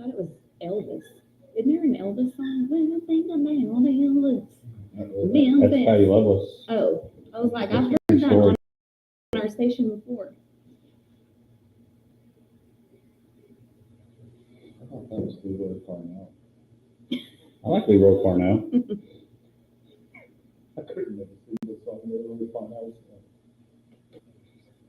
thought it was Elvis. Isn't there an Elvis song? When I think about Elvis. That's Patty Loveless. Oh, I was like, I've That's heard a that story. on our station before. I thought that was Leroy Cornell. I like Leroy Cornell. I couldn't never see the song Leroy Cornell.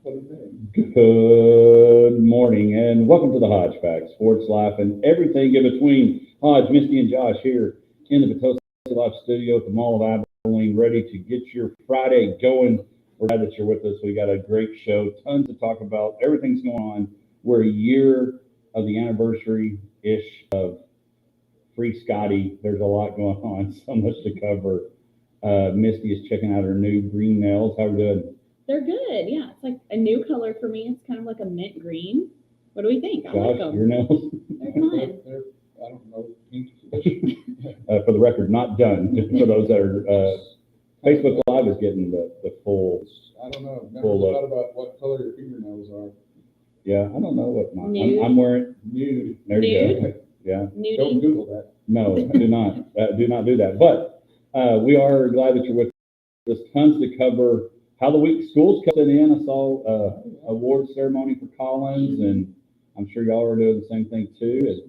What is it? Good morning and welcome to the Hodge Facts, sports, life, and everything in between. Hodge, Misty, and Josh here in the Potosi Life Studio at the Mall of Abilene, ready to get your Friday going. We're glad that you're with us. We got a great show, tons to talk about. Everything's going on. We're a year of the anniversary-ish of Free Scotty. There's a lot going on, so much to cover. Misty is checking out her new green nails. How are we doing? They're good. Yeah, it's like a new color for me. It's kind of like a mint green. What do we think? I Josh, like them. your nails? They're fun. I don't know. For the record, not done. Just for those that are, Facebook Live is getting the full. I don't know. Never Full thought about what color your fingernails are. Yeah, I don't know what mine. Nude. I'm wearing Nude. There you go. Nude? Yeah. Don't Nudie. Google that. No, do not. Do not do that. But we are glad that you're with us. There's tons to cover. How the week school's coming in. I saw award ceremony for Collins, and I'm sure y'all are doing the same thing too.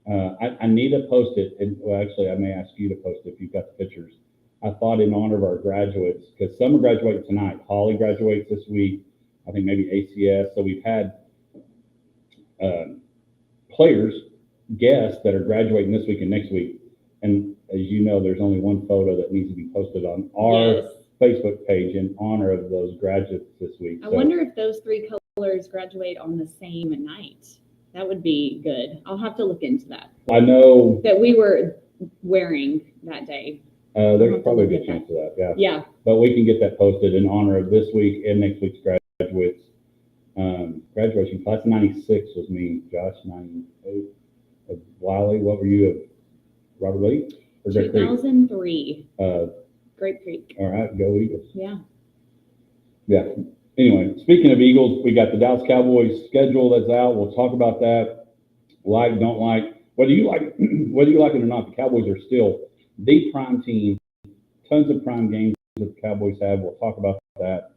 I need to post it, and well, actually, I may ask you to post it if you've got the pictures. I thought in honor of our graduates, because some are graduating tonight. Holly graduates this week. I think maybe ACS. So we've had players, guests that are graduating this week and next week. And as you know, there's only one photo that needs to be posted on our Yes. Facebook page in honor of those graduates this week. I wonder if those three colors graduate on the same night. That would be good. I'll have to look into that. I know That we were wearing that day. there's probably a good chance of that, yeah. Yeah. But we can get that posted in honor of this week and next week's graduates. Graduation class of 96 was me, Josh, 98. Wiley, what were you of Robert Lee? Or Great Creek? 2003. Uh, Great Creek. all right, go Eagles. Yeah. Yeah. Anyway, speaking of Eagles, we got the Dallas Cowboys schedule that's out. We'll talk about that. Like, don't like, whether you like it or not, the Cowboys are still the prime team. Tons of prime games that the Cowboys have. We'll talk about that.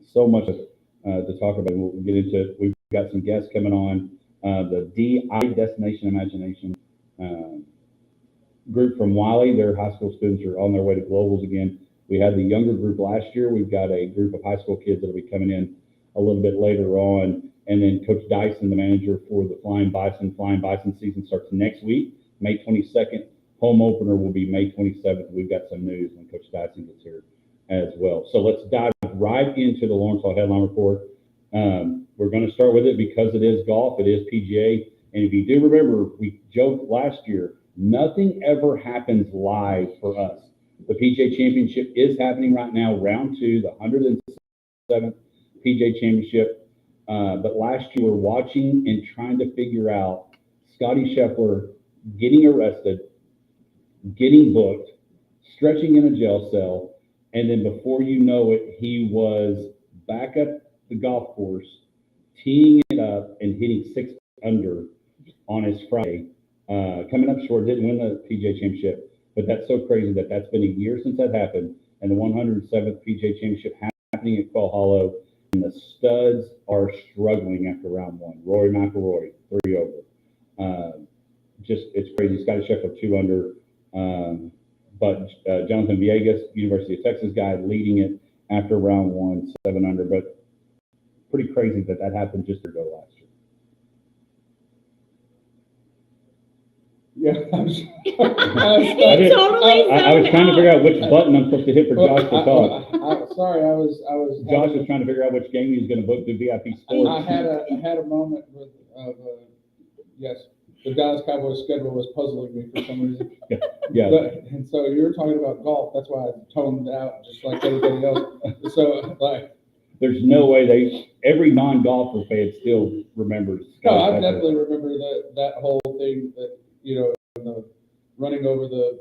So much to talk about. We'll get into it. We've got some guests coming on. The DI Destination Imagination group from Wiley. Their high school students are on their way to globals again. We had the younger group last year. We've got a group of high school kids that'll be coming in a little bit later on. And then Coach Dyson, the manager for the Flying Bison season starts next week, May 22nd. Home opener will be May 27th. We've got some news when Coach Dyson gets here as well. So let's dive right into the Lawrenceville Headline Report. We're going to start with it because it is golf. It is PGA. And if you do remember, we joked last year, nothing ever happens live for us. The PGA Championship is happening right now, round 2, the 107th PGA Championship. But last year, we were watching and trying to figure out Scotty Scheffler getting arrested, getting booked, stretching in a jail cell, and then before you know it, he was back at the golf course, teeing it up and hitting 6 under on his Friday. Coming up short, didn't win the PGA Championship. But that's so crazy that that's been a year since that happened, and the 107th PGA Championship happening at Quail Hollow, and the studs are struggling after round 1. Rory McIlroy, 3 over. Just it's crazy. Scotty Scheffler 2 under, but Jonathan Villegas, University of Texas guy, leading it after round 1, 7 under. But pretty crazy that happened just a year ago last year. Yeah, I was trying to figure out which button I'm supposed to hit for Josh to talk. Sorry, I was. Josh was trying to figure out which game he was going to book through VIP Sports. I had a moment with yes, the Dallas Cowboys schedule was puzzling me for some reason. Yeah. And so you were talking about golf. That's why I toned out just like everybody else. So like. There's no way every non-golfer fan still remembers. No, I definitely remember that whole thing that, the running over the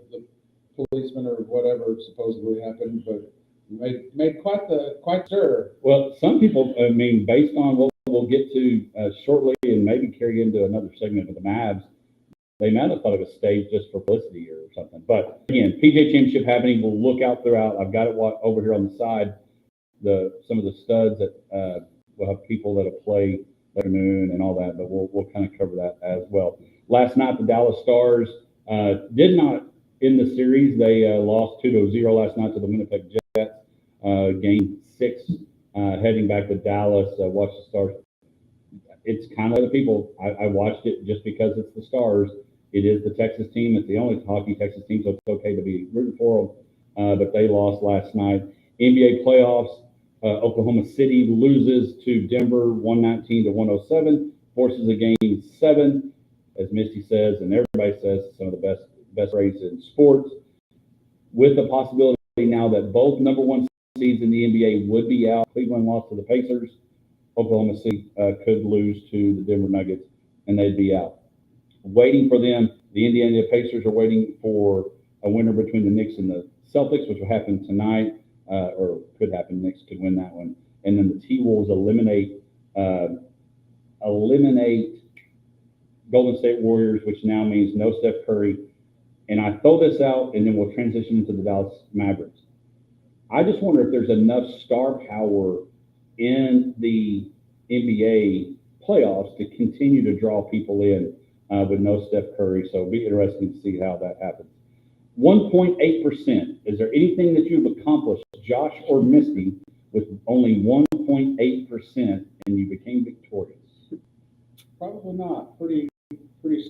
policeman or whatever supposedly happened, but made quite sure. Well, some people, I mean, based on what we'll get to shortly, and maybe carry into another segment of the Mavs. They might have thought it was staged just for publicity or something. But again, PGA Championship happening. We'll look out throughout. I've got it over here on the side. Some of the studs that we'll have people that'll play the Moon and all that, but we'll kind of cover that as well. Last night, the Dallas Stars did not end the series. They lost 2-0 last night to the Winnipeg Jets. Game 6, heading back to Dallas. Watch the Stars. It's kind of the people. I watched it just because it's the Stars. It is the Texas team. It's the only hockey Texas team, so it's okay to be rooting for them. But they lost last night. NBA playoffs. Oklahoma City loses to Denver 119-107. Forces a game 7, as Misty says, and everybody says, some of the best race in sports. With the possibility now that both number 1 seeds in the NBA would be out. Cleveland lost to the Pacers. Oklahoma City could lose to the Denver Nuggets, and they'd be out. Waiting for them, the Indiana Pacers are waiting for a winner between the Knicks and the Celtics, which will happen tonight, or could happen. Knicks could win that one. And then the T-Wolves eliminate Golden State Warriors, which now means no Steph Curry. And I throw this out, and then we'll transition into the Dallas Mavericks. I just wonder if there's enough star power in the NBA playoffs to continue to draw people in with no Steph Curry. So it'll be interesting to see how that happens. 1.8%. Is there anything that you've accomplished, Josh or Misty, with only 1.8% and you became victorious? Probably not. Pretty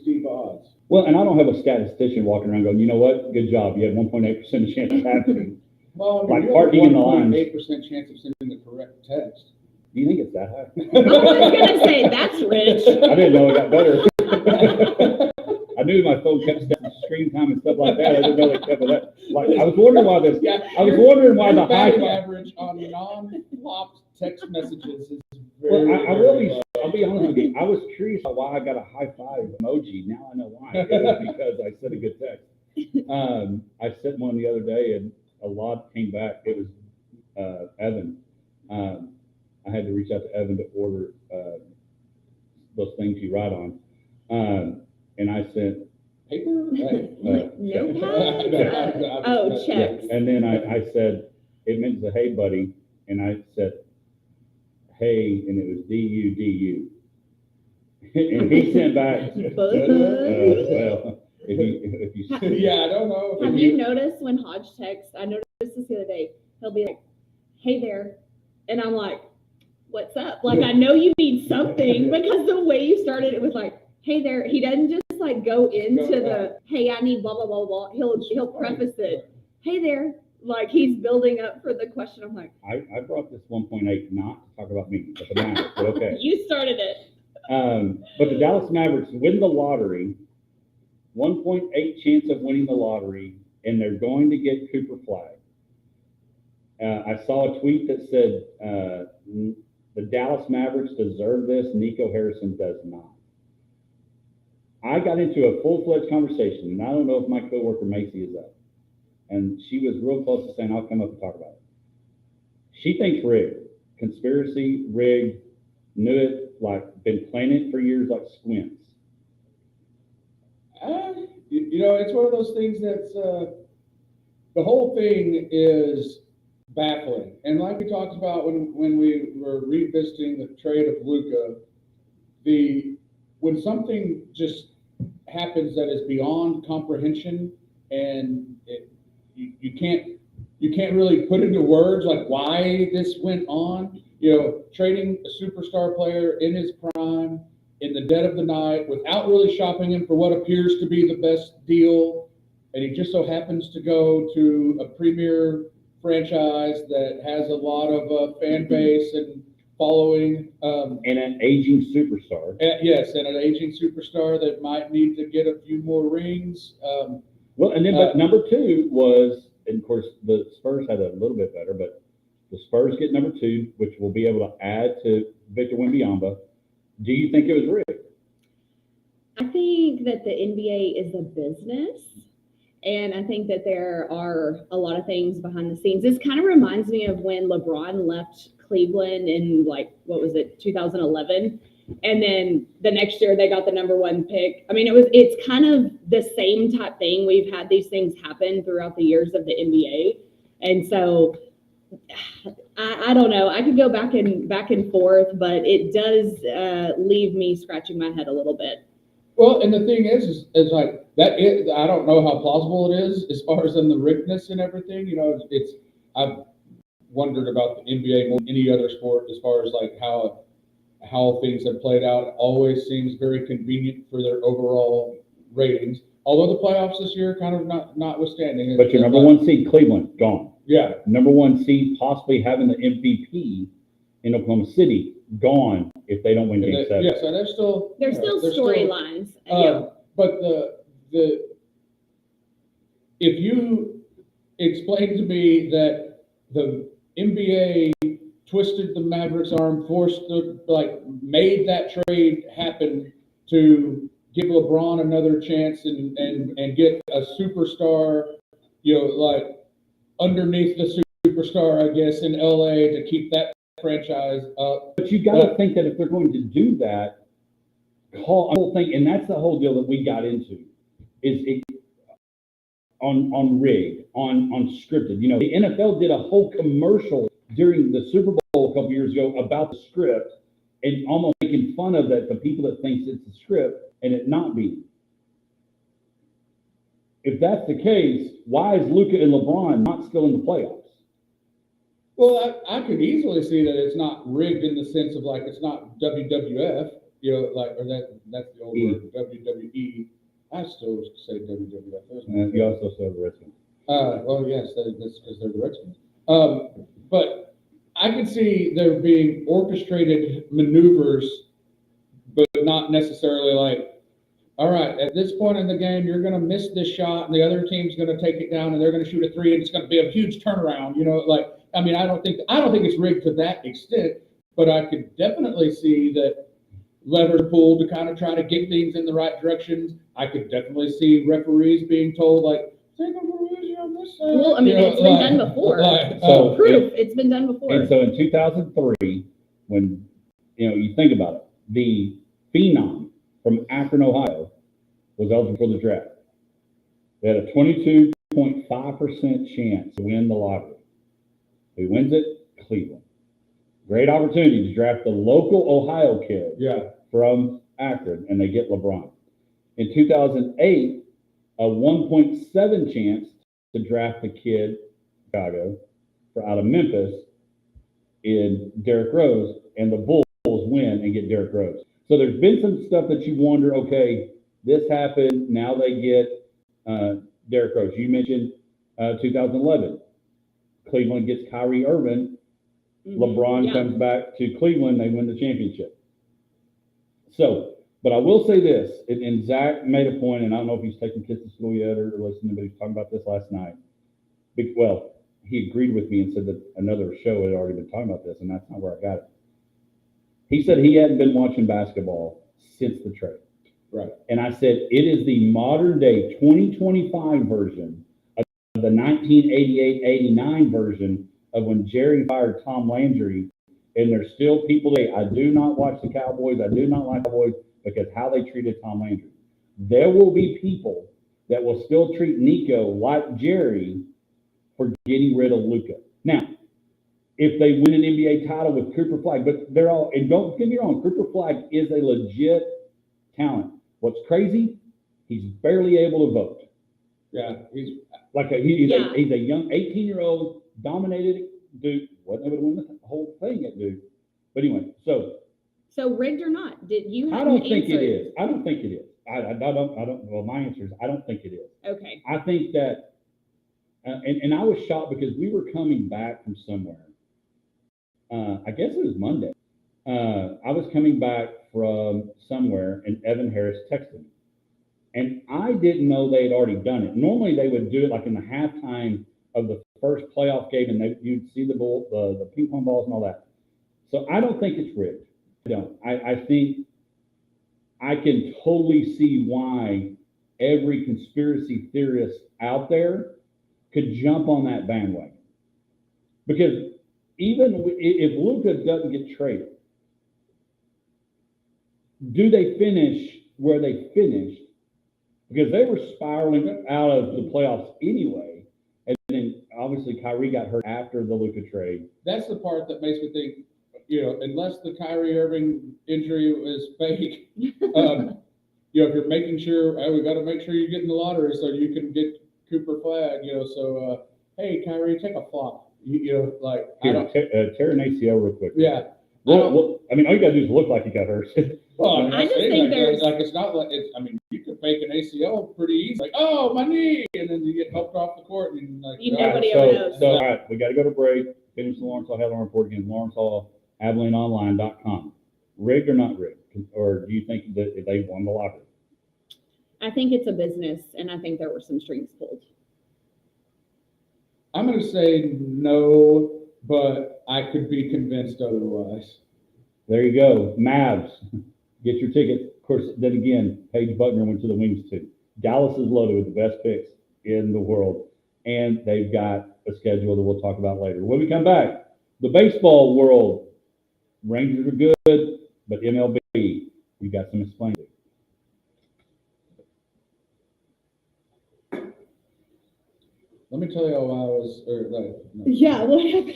steep odds. Well, and I don't have a statistician walking around going, you know what? Good job. You had 1.8% chance of happening. Well, like parking in the lines. 1.8% chance of sending the correct text. Do you think it's that high? I was going to say, that's rich. I didn't know it got better. I knew my phone kept screen time and stuff like that. I didn't know they kept that. Like, I was wondering why this. Yeah, I was wondering why the high average on non-flopped text messages is very. Well, I'll be honest with you. I was curious about why I got a high five emoji. Now I know why. It was because I sent a good text. I sent one the other day, and a lot came back. It was Evan. I had to reach out to Evan to order those things you write on. And I sent paper? Oh, checks. Yeah. And then I said, it meant the hey buddy. And I said, hey, and it was D-U-D-U. And he sent back, well, if you yeah, I don't know. Have you noticed when Hodge texts, I noticed this the other day, he'll be like, hey there. And I'm like, what's up? Like, I know you need something because the way you started, it was like, hey there. He doesn't just like go into hey, I need blah, blah, blah, blah. He'll preface it, hey there. Like he's building up for the question. I'm like, I brought this 1.8 not to talk about me, but the Mavericks, but okay. You started it. But the Dallas Mavericks win the lottery, 1.8 chance of winning the lottery, and they're going to get Cooper Flag. I saw a tweet that said the Dallas Mavericks deserve this. Nico Harrison does not. I got into a full-fledged conversation, and I don't know if my coworker Macy is up. And she was real close to saying, I'll come up and talk about it. She thinks rigged. Conspiracy, rigged, knew it, like been planning it for years like squints. You know, it's one of those things that's, the whole thing is baffling. And like we talked about when we were revisiting the trade of Luka, when something just happens that is beyond comprehension and you can't really put into words like why this went on. You know, trading a superstar player in his prime in the dead of the night without really shopping him for what appears to be the best deal, and he just so happens to go to a premier franchise that has a lot of fan base and following. And an aging superstar. Yes, and an aging superstar that might need to get a few more rings. Well, and then but number 2 was, and of course the Spurs had a little bit better, but the Spurs get number 2, which will be able to add to Victor Wembanyama. Do you think it was rigged? I think that the NBA is a business, And I think that there are a lot of things behind the scenes. This kind of reminds me of when LeBron left Cleveland in like, what was it, 2011? And then the next year they got the number one pick. I mean, it's kind of the same type thing. We've had these things happen throughout the years of the NBA. And so I don't know. I could go back and forth, but it does leave me scratching my head a little bit. Well, and the thing is like that. I don't know how plausible it is as far as in the riggedness and everything. You know, I've wondered about the NBA more than any other sport as far as like how things have played out. It always seems very convenient for their overall ratings. Although the playoffs this year kind of notwithstanding. But your number one seed, Cleveland, gone. Yeah. Number one seed, possibly having the MVP in Oklahoma City, gone if they don't win Game 7. Yeah, so there's still storylines. But the if you explain to me that the NBA twisted the Mavericks' arm, made that trade happen to give LeBron another chance and get a superstar, like underneath the superstar, I guess, in LA to keep that franchise up. But you got to think that if they're going to do that, whole thing, and that's the whole deal that we got into, is it on rigged, on scripted. You know, the NFL did a whole commercial during the Super Bowl a couple years ago about the script and almost making fun of that the people that thinks it's a script and it not being. If that's the case, why is Luka and LeBron not still in the playoffs? Well, I could easily see that it's not rigged in the sense of like it's not WWF, or that's the old word, WWE. I still say WWF. You also said the Redskins. Well, yes, that's because they're the Redskins. But I can see there being orchestrated maneuvers, but not necessarily like, all right, at this point in the game, you're going to miss this shot, and the other team's going to take it down, and they're going to shoot a three, and it's going to be a huge turnaround. I mean, I don't think it's rigged to that extent, but I could definitely see that levers pulled to kind of try to get things in the right directions. I could definitely see referees being told like, take a easy on this side. Well, I mean, it's been done before. It's been done before. And so in 2003, when you think about it, the phenom from Akron, Ohio, was eligible for the draft. They had a 22.5% chance to win the lottery. Who wins it? Cleveland. Great opportunity to draft the local Ohio kid from Akron, and they get LeBron. In 2008, a 1.7 chance to draft the kid, Chicago, out of Memphis, in Derrick Rose, and the Bulls win and get Derrick Rose. So there's been some stuff that you wonder, okay, this happened, now they get Derrick Rose. You mentioned 2011. Cleveland gets Kyrie Irving. LeBron comes back to Cleveland. They win the championship. So, but I will say this, and Zach made a point, and I don't know if he's taking kids to school yet or listening, but he was talking about this last night. Well, he agreed with me and said that another show had already been talking about this, and that's not where I got it. He said he hadn't been watching basketball since the trade. Right. And I said, it is the modern day 2025 version of the 1988-89 version of when Jerry fired Tom Landry. And there's still people today. I do not watch the Cowboys. I do not like the Cowboys because how they treated Tom Landry. There will be people that will still treat Nico like Jerry for getting rid of Luka. Now, if they win an NBA title with Cooper Flagg, but they're all, and don't get me wrong, Cooper Flagg is a legit talent. What's crazy, he's barely able to vote. Yeah, he's a young 18-year-old dominated dude. Wasn't able to win the whole thing at Duke. But anyway, so rigged or not, did you have I don't think it is. I don't think it is. I don't. Well, my answer is I don't think it is. Okay. I think that, and I was shocked because we were coming back from somewhere. I guess it was Monday. I was coming back from somewhere, and Evan Harris texted me. And I didn't know they had already done it. Normally, they would do it like in the halftime of the first playoff game, and you'd see the ping pong balls and all that. So I don't think it's rigged. I don't. I think I can totally see why every conspiracy theorist out there could jump on that bandwagon. Because even if Luka doesn't get traded, do they finish where they finished? Because they were spiraling out of the playoffs anyway. And then obviously Kyrie got hurt after the Luka trade. That's the part that makes me think, unless the Kyrie Irving injury is fake, if you're making sure, hey, we got to make sure you get in the lottery so you can get Cooper Flag, so, hey, Kyrie, take a flop. Here, I don't. tear an ACL real quick. Yeah. Well, I mean, all you got to do is look like you got hurt. Well, I just think there's it's not like it's. I mean, you could fake an ACL pretty easy. Like, oh, my knee, and then you get helped off the court, and nobody ever knows. So, all right, we got to go to break. Finish the Lawrence Hall headline report again. LawrenceHallAbilene.com. Rigged or not rigged, or do you think that they won the lottery? I think it's a business, and I think there were some strings pulled. I'm going to say no, but I could be convinced otherwise. There you go. Mavs, get your ticket. Of course, then again, Paige Buckner went to the Wings too. Dallas is loaded with the best picks in the world, and they've got a schedule that we'll talk about later. When we come back, the baseball world, Rangers are good, but MLB, we've got some explaining. Let me tell you how I was. No. Yeah, what happened?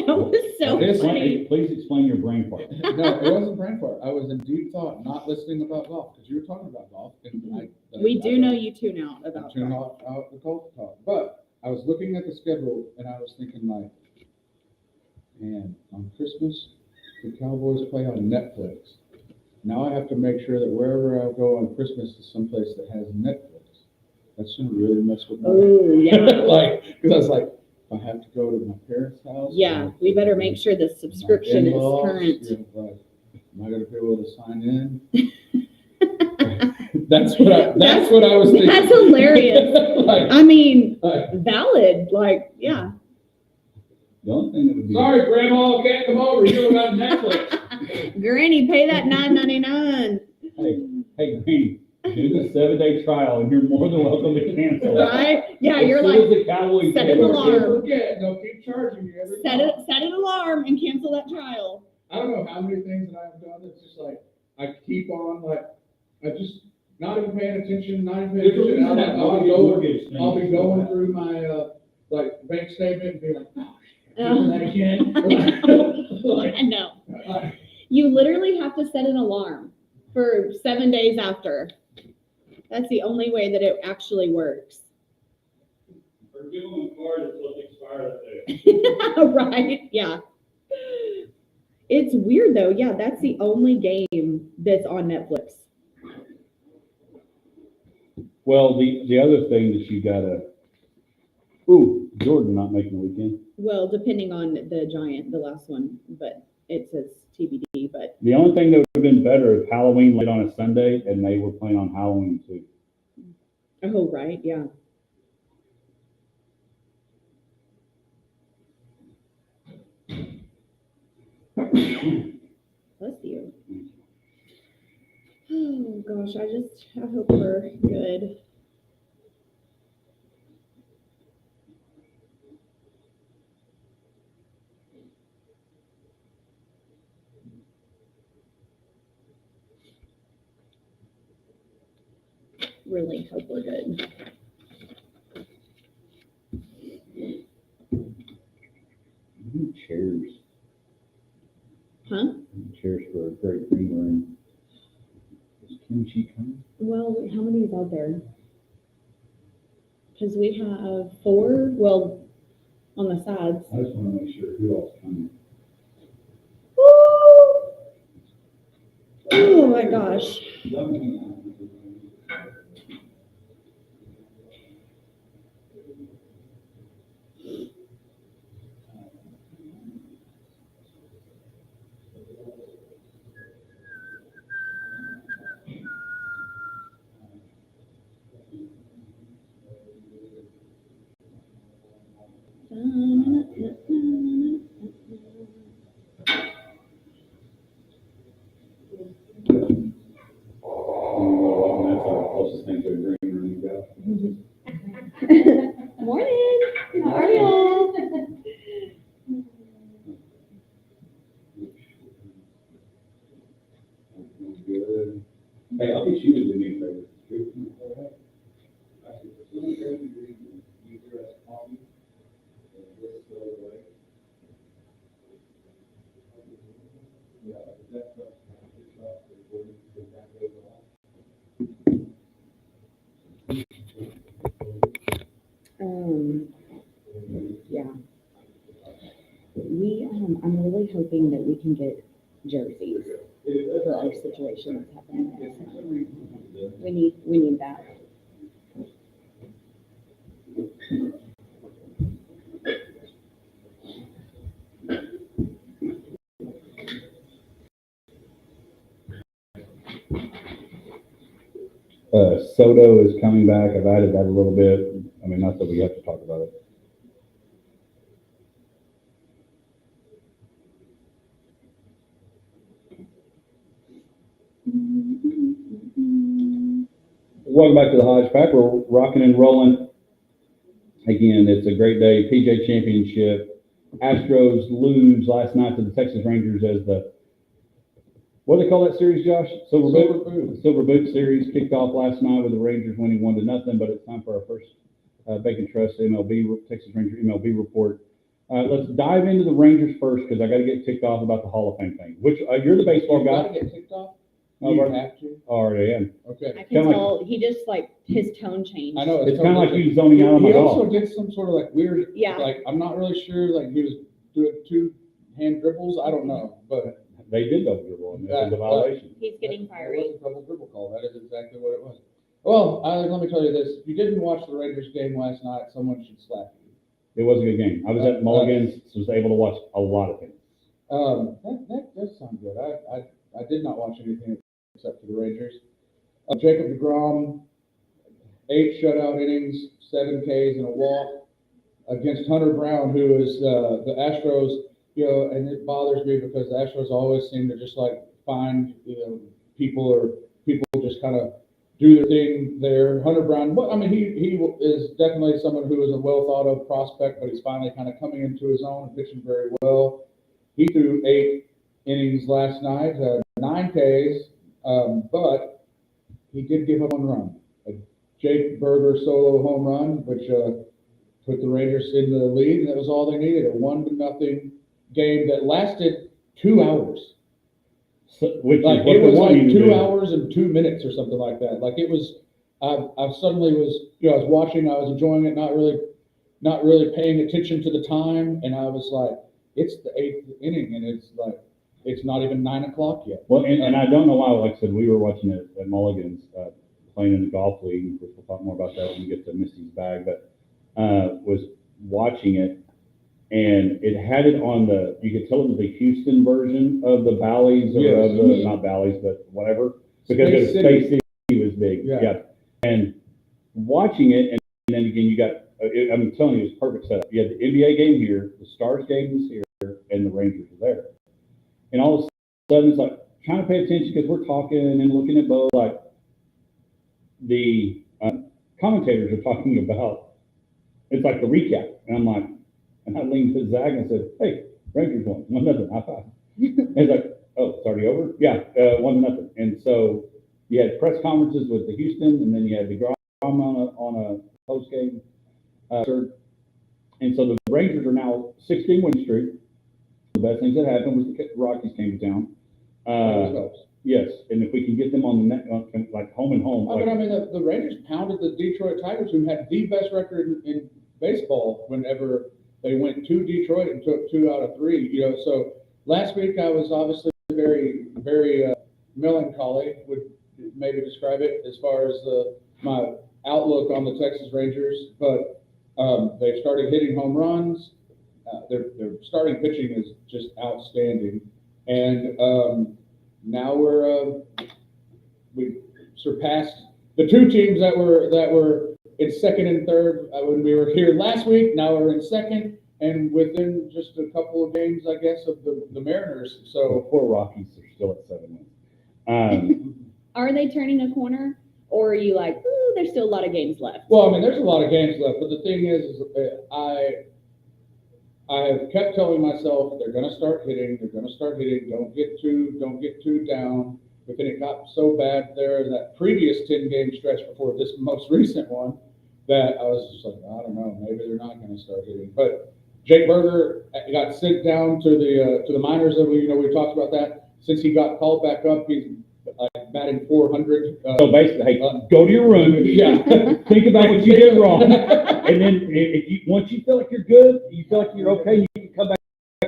That was so funny. Please explain your brain part. No, it wasn't brain fart. I was in deep thought, not listening about golf, because you were talking about golf. And We do know you tune out about tune out the golf talk. But I was looking at the schedule, and I was thinking, man, on Christmas, the Cowboys play on Netflix. Now I have to make sure that wherever I go on Christmas is someplace that has Netflix. That's gonna really mess with my because I was like, if I have to go to my parents' house. Yeah, we better make sure the subscription is current. Am I gonna be able to sign in? That's what I was thinking. That's hilarious. Valid. Yeah. The only thing that would be Sorry, Grandma, can't come over. You got Netflix. Granny, pay that $9.99. Hey, Granny. Do the 7-day trial, and you're more than welcome to cancel. Right? Yeah, as you're soon like, as the Cowboys set an alarm. Forget, they'll keep charging you every Set time. an alarm and cancel that trial. I don't know how many things that I've done. It's just I keep on I just not even paying attention. I'll be going through my bank statement and be like, doing that again. I know. You literally have to set an alarm for 7 days after. That's the only way that it actually works. For giving card, it's supposed to expire that day. Right? Yeah. It's weird though. Yeah, that's the only game that's on Netflix. Well, the other thing that you gotta. Jordan not making the weekend. Well, depending on the Giant, the last one, but it says TBD. But the only thing that would have been better if Halloween laid on a Sunday and they were playing on Halloween too. Oh, right, yeah. Bless you. Oh gosh, I hope we're good. Really hope we're good. Chairs. Huh? Chairs for a great green room. Is Kimchi coming? Well, how many is out there? Because we have 4, well, on the sides. I just want to make sure who else coming. Woo! Oh my gosh. That's our closest thing to a green room. Morning. How are y'all? Good. Hey, I'll get you to do me a favor. Yeah. I'm really hoping that we can get jerseys for our situation that's happening there. So we need that. Soto is coming back. I've added that a little bit. I mean, not that we have to talk about it. Welcome back to the Hodgepodge. We're rocking and rolling. Again, it's a great day. PJ Championship. Astros lose last night to the Texas Rangers as what do they call that series, Josh? Silver Boot. Silver Boot series kicked off last night with the Rangers winning 1-0. But it's time for our first Bacon Trust Texas Ranger MLB report. Let's dive into the Rangers first because I got to get ticked off about the Hall of Fame thing. Which you're the baseball guy. Got to get ticked off. Oh, You right. have to. Already am. Okay. I can tell he just his tone changed. I know. It's kind of like you zoning out on my He also golf. did some sort of like weird. Yeah. Like I'm not really sure. Like he was doing 2 hand dribbles. I don't know, but They did double dribble, and this is a violation. He's getting that fiery. was a double dribble call. That is exactly what it was. Well, let me tell you this: if you didn't watch the Rangers game last night, someone should slap you. It was a good game. I was at Mulligan's, so was able to watch a lot of things. That does sound good. I did not watch anything except for the Rangers. Jacob deGrom, 8 shutout innings, 7 Ks and a walk against Hunter Brown, who is the Astros. You know, and it bothers me because the Astros always seem to just like find people just kind of do their thing there. Hunter Brown, I mean, he is definitely someone who is a well thought of prospect, but he's finally kind of coming into his own and pitching very well. He threw 8 innings last night, 9 Ks, but he did give up one run. A Jake Berger solo home run, which put the Rangers in the lead, and that was all they needed, a 1-0 game that lasted 2 hours. So, which Like is what it was like 2 do. hours and 2 minutes or something like that. Like it was, I suddenly was, I was watching, I was enjoying it, not really paying attention to the time, and I was like, it's the 8th inning, and it's like, it's not even 9 o'clock yet. Well, and I don't know why. Like I said, we were watching it at Mulligan's, playing in the golf league. We'll talk more about that when we get to Misty's bag. But was watching it, and it had it on you could tell it was the Houston version of the Bally's, or Yes. of the, not Bally's, but whatever, because Space it was City. Space City was big. Yeah. And watching it, and then again, you got, I'm telling you, it was perfect setup. You had the NBA game here, the Stars game was here, and the Rangers were there. And all of a sudden, it's like, trying to pay attention because we're talking and looking at both, like, the commentators are talking about, it's like the recap. And I'm like, and I leaned to Zach and I said, hey, Rangers won, 1-0, high five. And it's like, oh, it's already over? Yeah, 1-0. And so you had press conferences with the Houston, and then you had the DeGrom on a post game. And so the Rangers are now 16-win streak. The best things that happened was the Rockies came to town. Yes, and if we can get them on the net, like home and home. But I mean, the Rangers pounded the Detroit Tigers, who had the best record in baseball whenever they went to Detroit and took 2 out of 3. So last week I was obviously very, very melancholy, would maybe describe it, as far as my outlook on the Texas Rangers. But they've started hitting home runs. Their starting pitching is just outstanding, and now we surpassed the 2 teams that were in second and third when we were here last week. Now we're in second, and within just a couple of games, I guess, of the Mariners. So poor Rockies are still at 7 wins. Are they turning a corner, or are you like, ooh, there's still a lot of games left. Well, I mean, there's a lot of games left, but the thing is I have kept telling myself they're going to start hitting. Don't get too down. But then it got so bad there in that previous 10-game stretch before this most recent one that I was just like, I don't know, maybe they're not going to start hitting. But Jake Berger got sent down to the minors. That we talked about that. Since he got called back up, he's batting 400. So basically, hey, go to your room. Yeah. Think about what you did wrong, and then once you feel like you're good, you feel like you're okay, you can come back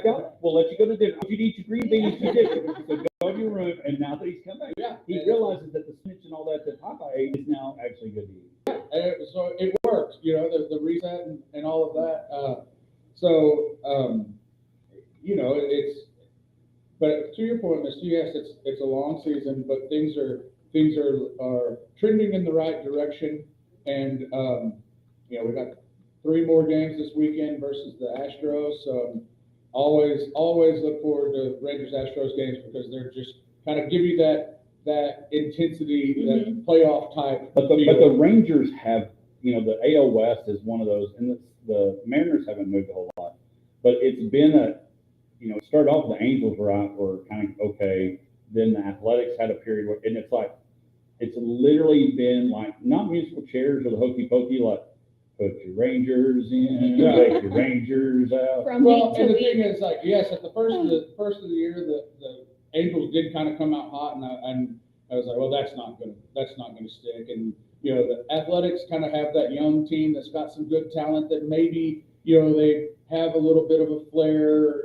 out. We'll let you go to dinner. If you eat your green beans, you did. So go to your room. And now that he's come back, he realizes that the spinach and all that Popeye ate is now actually good to eat. So it works, the reset and all of that. It's. But to your point, Mr. Yes, it's a long season, but things are trending in the right direction, and we got 3 more games this weekend versus the Astros. So always look forward to Rangers Astros games because they're just kind of give you that intensity, that playoff type. But the Rangers have, the AL West is one of those, and the Mariners haven't moved a whole lot, but it's been it started off the Angels were kind of okay. Then the Athletics had a period where, and it's literally been like not musical chairs or the hokey pokey, like put your Rangers in, take your Rangers out. From Well, week and to the week. thing is, like, yes, at the first of the year, the Angels did kind of come out hot, and I was like, well, that's not gonna stick. And the Athletics kind of have that young team that's got some good talent that maybe they have a little bit of a flair,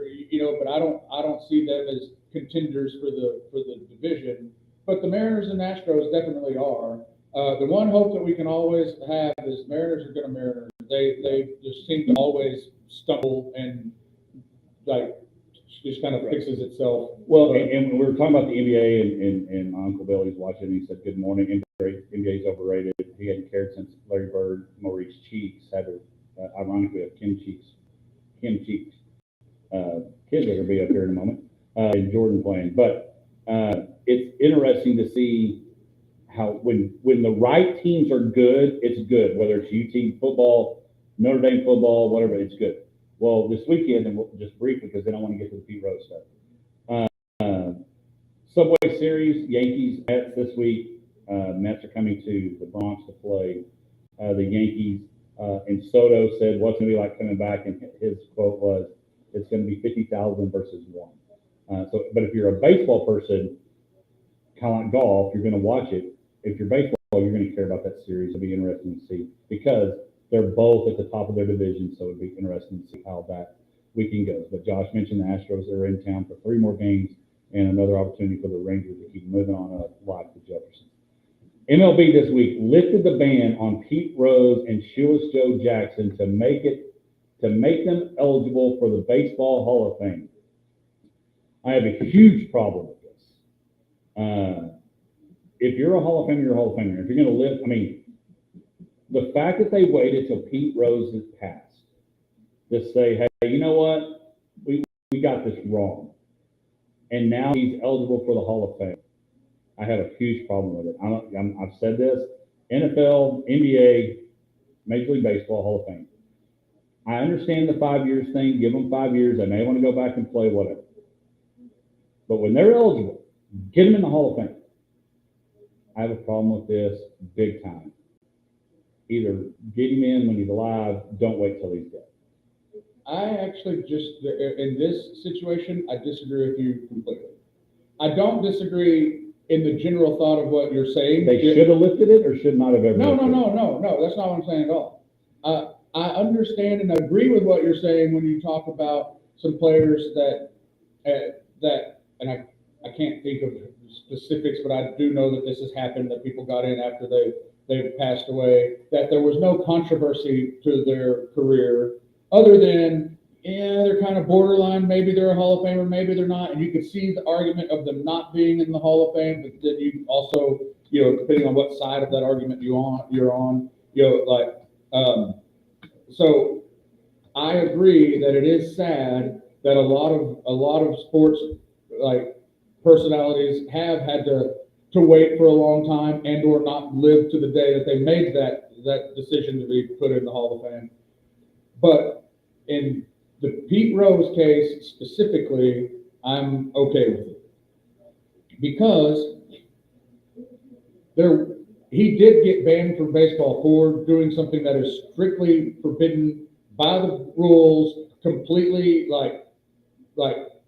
but I don't see them as contenders for the division. But the Mariners and Astros definitely are. The one hope that we can always have is Mariners are going to Mariners. They just seem to always stumble and just kind of fixes itself. Well, and we were talking about the NBA, and my Uncle Billy's watching, and he said, good morning, NBA's overrated. He hadn't cared since Larry Bird, Maurice Cheeks had to, ironically, have Kim Cheeks. Kids are going to be up here in a moment, and Jordan playing. But it's interesting to see how when the right teams are good, it's good. Whether it's UT football, Notre Dame football, whatever, it's good. Well, this weekend, and just briefly, because then I want to get to the Pete Rose stuff. Subway Series, Yankees, Mets this week. Mets are coming to the Bronx to play the Yankees. And Soto said, what's going to be like coming back? And his quote was, it's going to be 50,000 versus 1. But if you're a baseball person, kind of like golf, you're going to watch it. If you're baseball, you're going to care about that series. It'll be interesting to see because they're both at the top of their division. So it'd be interesting to see how that weekend goes. But Josh mentioned the Astros are in town for 3 more games and another opportunity for the Rangers to keep moving on up live to Jefferson. MLB this week lifted the ban on Pete Rose and Shoeless Joe Jackson to make them eligible for the Baseball Hall of Fame. I have a huge problem with this. If you're a Hall of Famer, you're a Hall of Famer. If you're going to live, the fact that they waited till Pete Rose has passed to say, hey, you know what? We got this wrong. And now he's eligible for the Hall of Fame. I have a huge problem with it. I've said this, NFL, NBA, Major League Baseball, Hall of Fame. I understand the 5 years thing. Give them 5 years. They may want to go back and play, whatever. But when they're eligible, get them in the Hall of Fame. I have a problem with this big time. Either get him in when he's alive, don't wait till he's dead. I actually in this situation, I disagree with you completely. I don't disagree in the general thought of what you're saying. They should have lifted it or should not have ever No, lifted it? No, that's not what I'm saying at all. I understand and agree with what you're saying when you talk about some players that and I can't think of specifics, but I do know that this has happened, that people got in after they've passed away, that there was no controversy to their career other than, they're kind of borderline. Maybe they're a Hall of Famer, maybe they're not. And you could see the argument of them not being in the Hall of Fame, but then you also, depending on what side of that argument you're on, so I agree that it is sad that a lot of sports personalities have had to to wait for a long time and or not live to the day that they made that decision to be put in the Hall of Fame. But in the Pete Rose case specifically, I'm okay with it. Because he did get banned from baseball for doing something that is strictly forbidden by the rules, completely like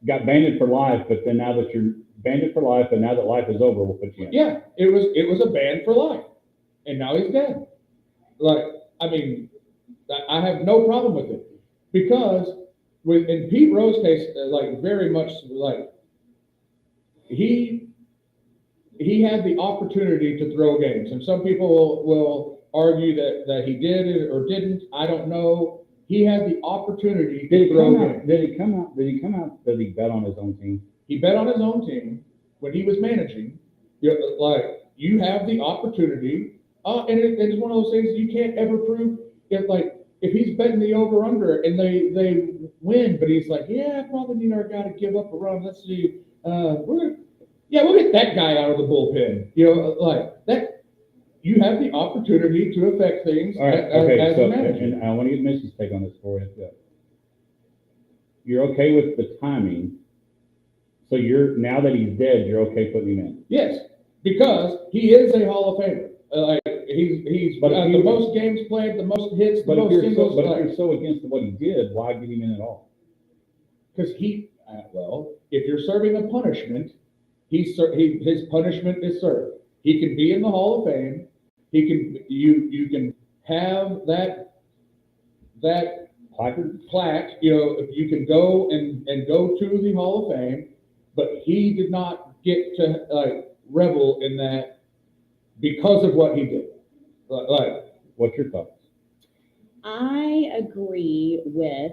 Got banned for life, but then now that you're banned for life, and now that life is over, we'll put you in. yeah, it was a ban for life, and now he's dead. Like, I mean, I have no problem with it because in Pete Rose case, like very much like he had the opportunity to throw games, and some people will argue that he did it or didn't. I don't know. He had the opportunity to throw games. Did he come out? Did he bet on his own team? He bet on his own team when he was managing. You have the opportunity, and it's one of those things you can't ever prove. If he's betting the over/under and they win, but he's like, yeah, I probably need our guy to give up a run. Let's see, we'll get that guy out of the bullpen. Like that. You have the opportunity to affect things All right, okay, as so, a manager. and I want to get Missy's take on this for you. You're okay with the timing, so now that he's dead, you're okay putting him in? Yes, because he is a Hall of Famer. He's the most games played, the most hits, the most singles. But if you're so against what he did, why get him in at all? Because if you're serving a punishment, his punishment is served. He can be in the Hall of Fame. You can have that plaque. You can go and go to the Hall of Fame, but he did not get to revel in that because of what he did. What's your thoughts? I agree with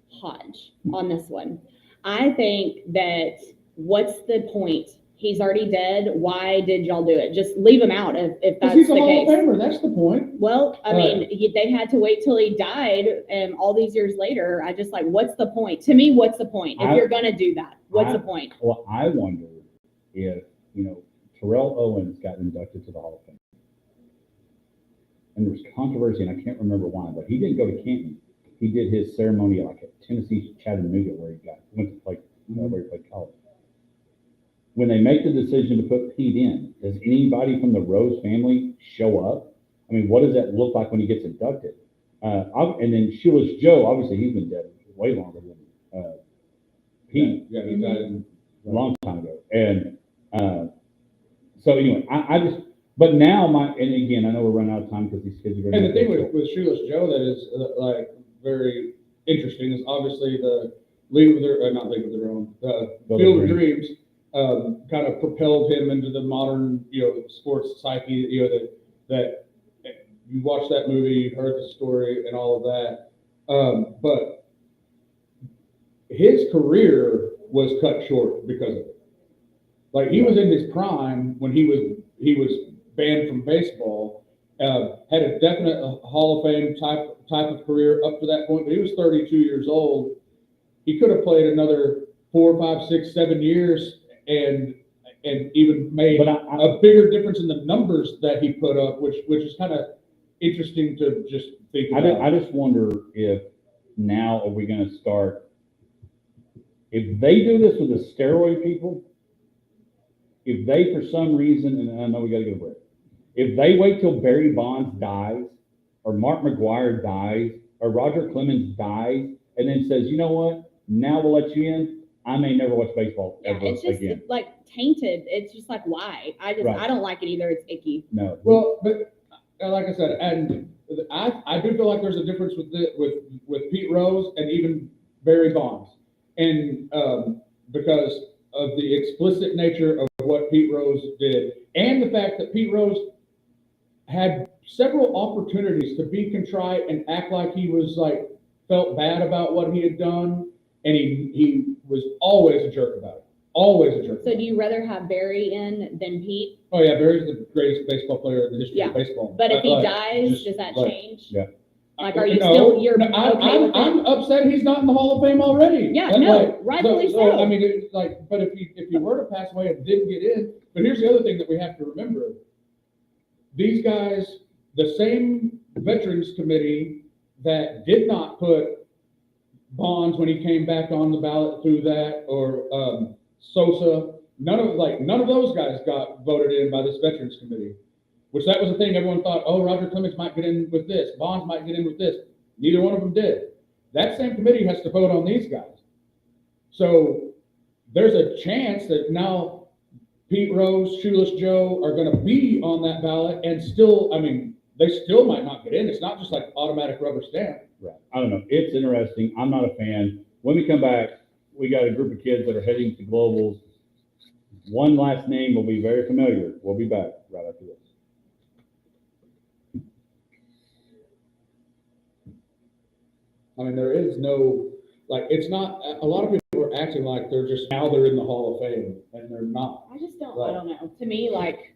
Hodge on this one. I think that what's the point? He's already dead. Why did y'all do it? Just leave him out if that's he's the a Hall case. of Famer. That's the point. Well, I mean, they had to wait till he died, and all these years later, I just what's the point? To me, what's the point? If you're gonna do that, what's the point? Well, I wonder if Terrell Owens got inducted to the Hall of Fame, and there was controversy, and I can't remember why, but he didn't go to Canton. He did his ceremony at Tennessee Chattanooga, where he went to play where he played college. When they make the decision to put Pete in, does anybody from the Rose family show up? I mean, what does that look like when he gets inducted? And then Shoeless Joe, obviously he's been dead way longer than Pete. Yeah, he died a long time ago. And so anyway, but now and again, I know we're running out of time because these kids are going to. And the thing with Shoeless Joe that is very interesting is obviously the Field of Dreams. Kind of propelled him into the modern, sports psyche. That you watched that movie, you heard the story, and all of that. But his career was cut short because of it. Like he was in his prime when he was banned from baseball. Had a definite Hall of Fame type of career up to that point, but he was 32 years old. He could have played another 4, 5, 6, 7 years. And even made a bigger difference in the numbers that he put up, which is kind of interesting to just think about. I just wonder if now are we going to start, if they do this with the steroid people, if they for some reason, and I know we got to go to break, if they wait till Barry Bonds dies, or Mark McGwire dies, or Roger Clemens dies, and then says, you know what, now we'll let you in, I may never watch baseball ever it's just again. Tainted. It's just why? I don't like it either. It's icky. No. Well, but like I said, and I do feel like there's a difference with Pete Rose and even Barry Bonds, and because of the explicit nature of what Pete Rose did, and the fact that Pete Rose had several opportunities to be contrite and act like he was felt bad about what he had done. And he was always a jerk about it. Always a jerk. So do you rather have Barry in than Pete? Oh yeah, Barry's the greatest baseball player in the history of baseball. But if he dies, does that change? Yeah. Like, are you No, still, you're no, okay with it? I'm upset he's not in the Hall of Fame already. Yeah, That's no, like- rightfully so. I mean, it's like, but if you were to pass away and didn't get in, but here's the other thing that we have to remember. These guys, the same Veterans Committee that did not put Bonds when he came back on the ballot through that, or Sosa, none of those guys got voted in by this Veterans Committee. Which that was the thing, everyone thought, oh, Roger Clemens might get in with this, Bonds might get in with this. Neither one of them did. That same committee has to vote on these guys. So there's a chance that now Pete Rose, Shoeless Joe are gonna be on that ballot and still, I mean, they still might not get in. It's not just like automatic rubber stamp. Right. I don't know. It's interesting. I'm not a fan. When we come back, we got a group of kids that are heading to globals. One last name will be very familiar. We'll be back right after this. I mean, there is no, like, it's not, a lot of people are acting like they're just, now they're in the Hall of Fame, and they're not. I just don't, Right. I don't know. To me, like,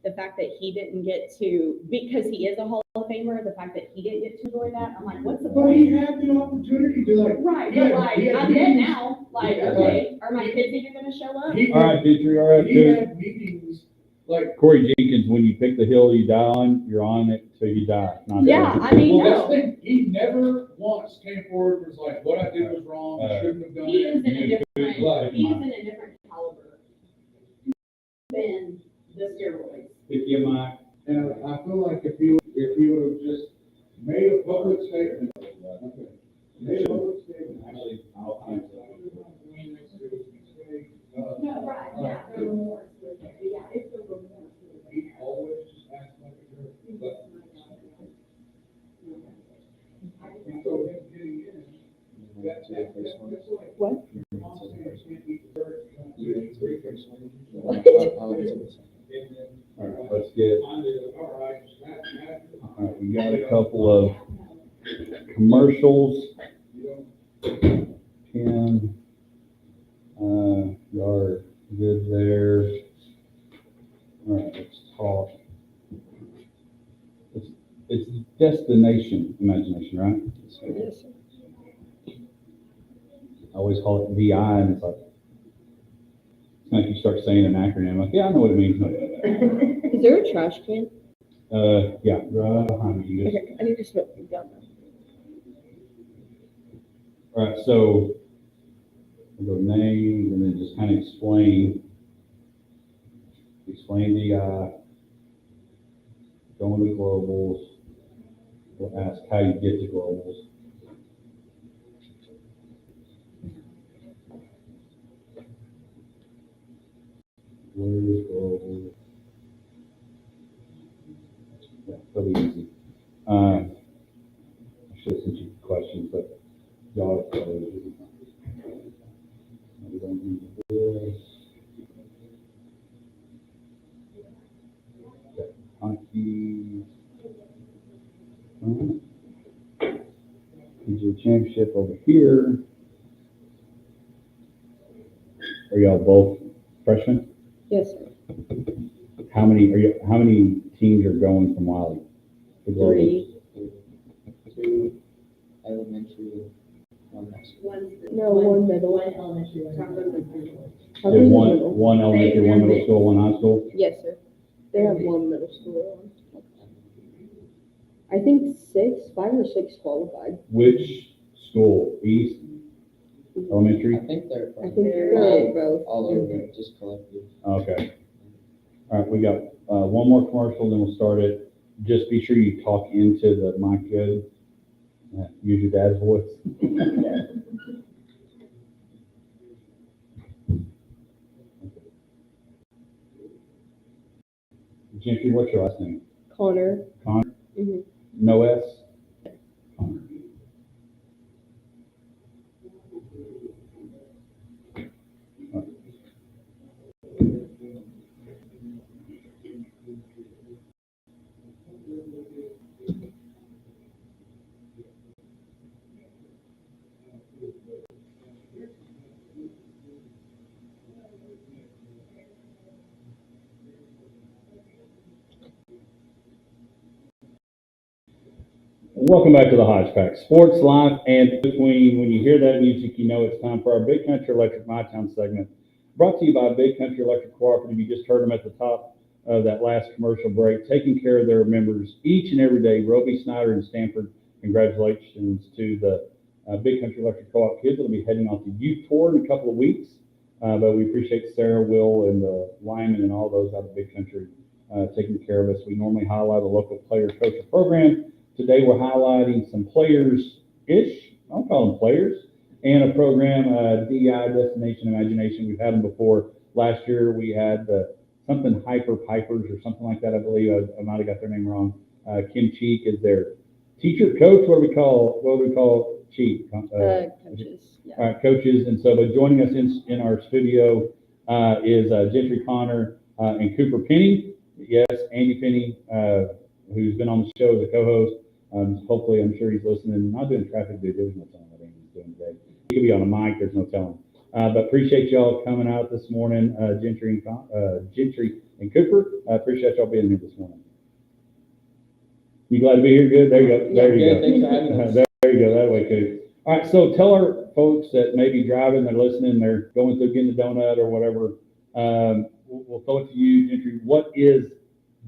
the fact that he didn't get to, because he is a Hall of Famer, the fact that he didn't get to enjoy that, I'm like, what's the But he point? had the opportunity to like. Right, Yeah, but like, he had I'm dead meetings. now. Like, Yeah, okay, are my kids even gonna show up? He All right, Gentry, all right, He dude. had meetings, like, Corey Jenkins, when you pick the hill you die on, you're on it till you die. Not Yeah, till- I mean, well, that's no. the thing, he never once came forward and was like, what I did was wrong, I shouldn't have done He is it. in a different, Right. he is in a different caliber than the steroids. Pick your mic. And I feel like if he would have just made a public statement. Okay. Made a public statement. Actually, I'll answer. No, right, yeah, the remorse, yeah, it's the remorse. He always just acts like a jerk, but. So him getting in, that's like. What? All right, let's get, all right, we got a couple of commercials. Tim, you are good there. All right, let's talk. It's destination imagination, right? Yes, I always call it VI, and it's like you start saying an acronym, like, yeah, I know what it means. Is there a trash can? Yeah, right behind you. Just- Okay, I need to smoke. All right, so we'll go names and then just kind of explain the going to globals. We'll ask how you get to globals. Where is global? Yeah, that'll be easy. I should have sent you questions, but y'all have probably. We don't need this. Okay, hockey. PGA Championship over here. Are y'all both freshmen? Yes, sir. How many teams are going from Wiley? to global? 3. 2 elementary, 1 high school. One middle. One elementary, one. There's one elementary, one middle school, one high school? Yes, sir. They have one middle school. I think 5 or 6 qualified. Which school? East Elementary? I think they're I think from they're both. all over, just collective. Okay. All right, we got one more commercial, then we'll start it. Just be sure you talk into the mic good. Use your dad's voice. Gentry, what's your last name? Connor. Connor? Mm-hmm. No S? Connor. Welcome back to the Hodgepodge Sports Life and Between. When you hear that music, you know it's time for our Big Country Electric My Town segment. Brought to you by Big Country Electric Cooperative. You just heard them at the top of that last commercial break, taking care of their members each and every day. Roby, Snyder, and Stanford, congratulations to the Big Country Electric Co-op kids that'll be heading off the youth tour in a couple of weeks. But we appreciate Sarah, Will, and the Lyman and all those out of Big Country taking care of us. We normally highlight a local player, coach, or program. Today we're highlighting some players-ish, I'll call them players, and a program, DI, Destination Imagination. We've had them before. Last year we had something Hyper Pipers or something like that, I believe. I might have got their name wrong. Kim Cheek is their teacher, coach. What do we call Cheek? Coaches. Yeah. All right, coaches. And so, but joining us in our studio is Gentry Connor and Cooper Penny. Yes, Andy Penny, who's been on the show as a co-host. Hopefully, I'm sure he's listening. Not doing traffic dude. There's no telling what Andy's doing today. He could be on a mic. There's no telling. But appreciate y'all coming out this morning, Gentry and Cooper. I appreciate y'all being here this morning. You glad to be here? Good. There you go. There you go. Thanks for having us. There you go. That way, Coop. All right. So tell our folks that may be driving, they're listening, they're going through getting a donut or whatever. We'll throw it to you, Gentry. What is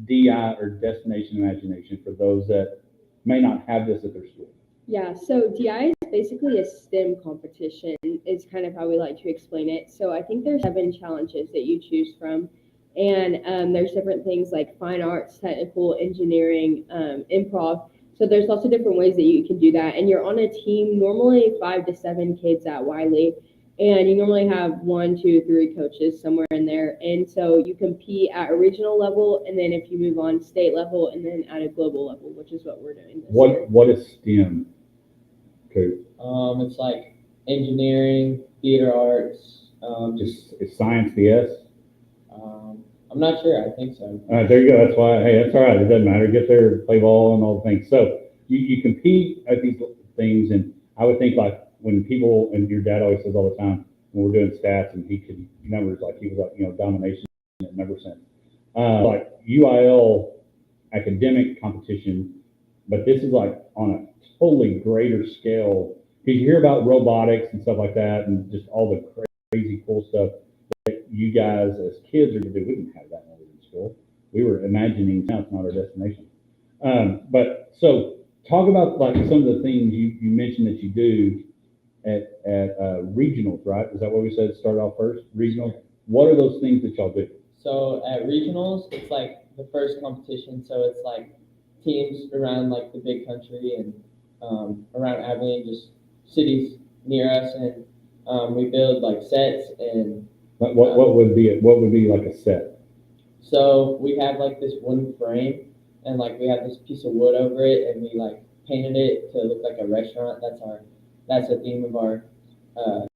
DI or Destination Imagination for those that may not have this at their school? Yeah, so DI is basically a STEM competition, is kind of how we like to explain it. So I think there's 7 challenges that you choose from. And there's different things like fine arts, technical, engineering, improv. So there's lots of different ways that you can do that. And you're on a team, normally 5 to 7 kids at Wiley. And you normally have 1, 2, 3 coaches somewhere in there. And so you compete at a regional level, and then if you move on, state level, and then at a global level, which is what we're doing this year. What is STEM, Coop? It's like engineering, theater arts, Is science the S? I'm not sure, I think so. All right, there you go. That's why, hey, that's all right. It doesn't matter. Get there, play ball, and all the things. So you compete at these things, and I would think like when people, and your dad always says all the time, when we're doing stats, and he could numbers like he was like, domination in number sense. Like UIL academic competition, but this is like on a totally greater scale. Because you hear about robotics and stuff like that, and just all the crazy cool stuff that you guys as kids are going to do. We didn't have that when we were in school. We were imagining now it's not our destination. But so talk about like some of the things you mentioned that you do at regionals, right? Is that what we said? Start off first, regionals. What are those things that y'all do? So at regionals, it's like the first competition, so it's like teams around like the big country and around Abilene, just cities near us, and we build like sets and What would be like a set? so we have like this wooden frame, and like we have this piece of wood over it, and we like painted it to look like a restaurant. That's the theme of our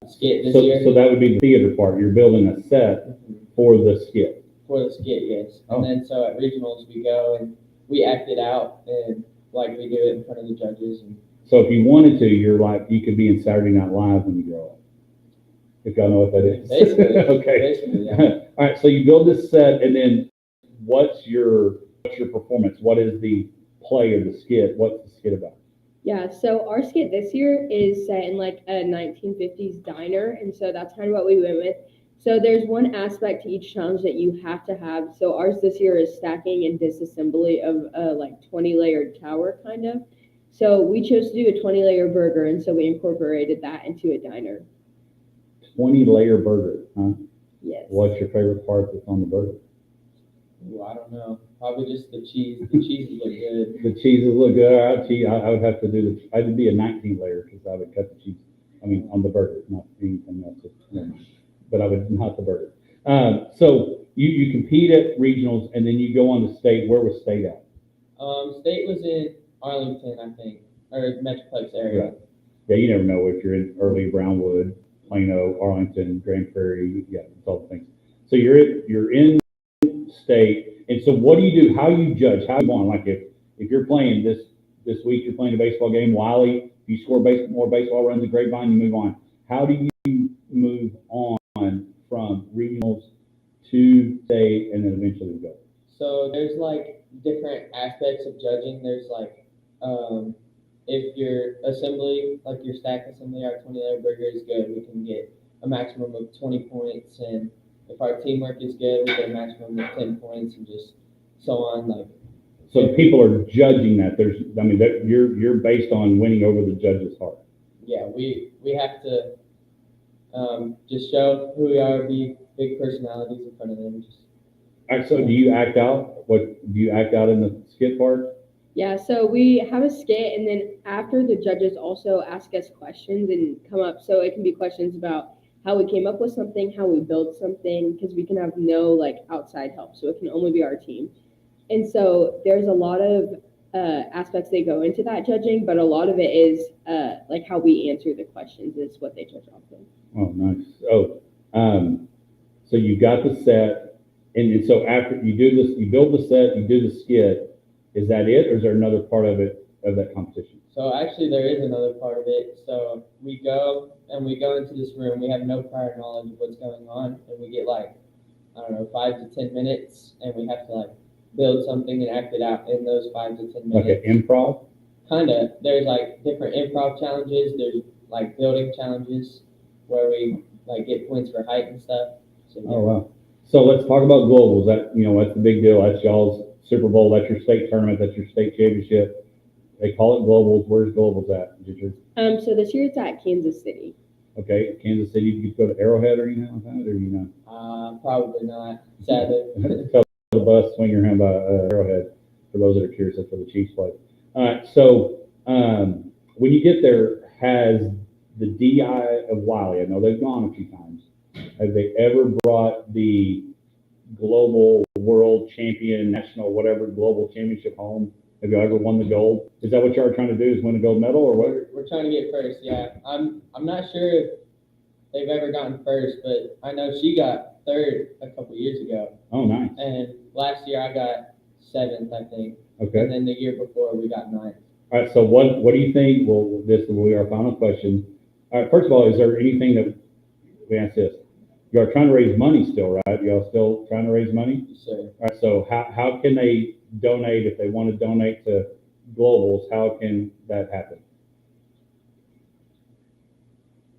skit this year. So that would be the theater part. You're building a set for the skit. For the skit, yes. Oh. And then so at regionals we go and we act it out, and like we do it in front of the judges. And So if you wanted to, you could be in Saturday Night Live when you grow up. If y'all know what that is. basically, Okay. basically, yeah. All right. So you build this set, and then what's your performance? What is the play or the skit? What's the skit about? Yeah, so our skit this year is set in like a 1950s diner, and so that's kind of what we went with. So there's one aspect to each challenge that you have to have. So ours this year is stacking and disassembly of a like 20-layered tower, kind of. So we chose to do a 20-layer burger, and so we incorporated that into a diner. 20-layer burger, huh? Yes. What's your favorite part that's on the burger? Ooh, I don't know. Probably just the cheese. The cheeses look good. The cheeses look good. I would have to do I'd be a 19-layer because I would cut the cheese. I mean, on the burger, not anything else. But I would not the burger. So you compete at regionals, and then you go on to state. Where was state at? State was in Arlington, I think, or Metroplex area. Right. Yeah, you never know if you're in early Brownwood, Plano, Arlington, Grand Prairie. Yeah, it's all the things. So you're in state, and so what do you do? How you judge? How you want? Like if you're playing this week, you're playing a baseball game. Wiley, you score more baseball runs at Grapevine, you move on. How do you move on from regionals to state, and then eventually go? So there's like different aspects of judging. There's like if your assembly, like your stack assembly, our 20-layer burger is good, we can get a maximum of 20 points. And if our teamwork is good, we get a maximum of 10 points, and just so on. Like, So people are judging that. That you're based on winning over the judge's heart. yeah, we have to just show who we are, be big personalities in front of them. Just All right, so do you act out? Do you act out in the skit part? Yeah, so we have a skit, and then after the judges also ask us questions and come up. So it can be questions about how we came up with something, how we built something, because we can have no like outside help. So it can only be our team. And so there's a lot of aspects that go into that judging, but a lot of it is like how we answer the questions is what they judge off of. Oh, nice. Oh, so you got the set, and so after you do this, you build the set, you do the skit. Is that it, or is there another part of that competition? So actually, there is another part of it. So we go into this room. We have no prior knowledge of what's going on, and we get like, I don't know, 5 to 10 minutes, and we have to like build something and act it out in those 5 to 10 minutes. Like an improv? Kind of. There's like different improv challenges. There's like building challenges where we like get points for height and stuff. So, yeah. Oh, wow. So let's talk about globals. That's the big deal. That's y'all's Super Bowl. That's your state tournament. That's your state championship. They call it globals. Where's globals at, Ginger? So this year it's at Kansas City. Okay, Kansas City. You go to Arrowhead or anything like that, or Probably not. Sadly. Tell the bus, swing your hand by Arrowhead. For those that are curious, that's where the Chiefs play. All right. So when you get there, has the DI of Wiley? I know they've gone a few times. Have they ever brought the global world champion, national, whatever, global championship home? Have you ever won the gold? Is that what you are trying to do, is win a gold medal, or what? We're trying to get first, yeah. I'm not sure if they've ever gotten first, but I know she got third a couple years ago. Oh, nice. And last year I got seventh, I think. Okay. And then the year before we got ninth. All right, so what do you think? Well, this will be our final question. All right, first of all, is there anything that we ask this? You are trying to raise money still, right? You all still trying to raise money? Yes, sir. All right, so how can they donate if they want to donate to globals? How can that happen?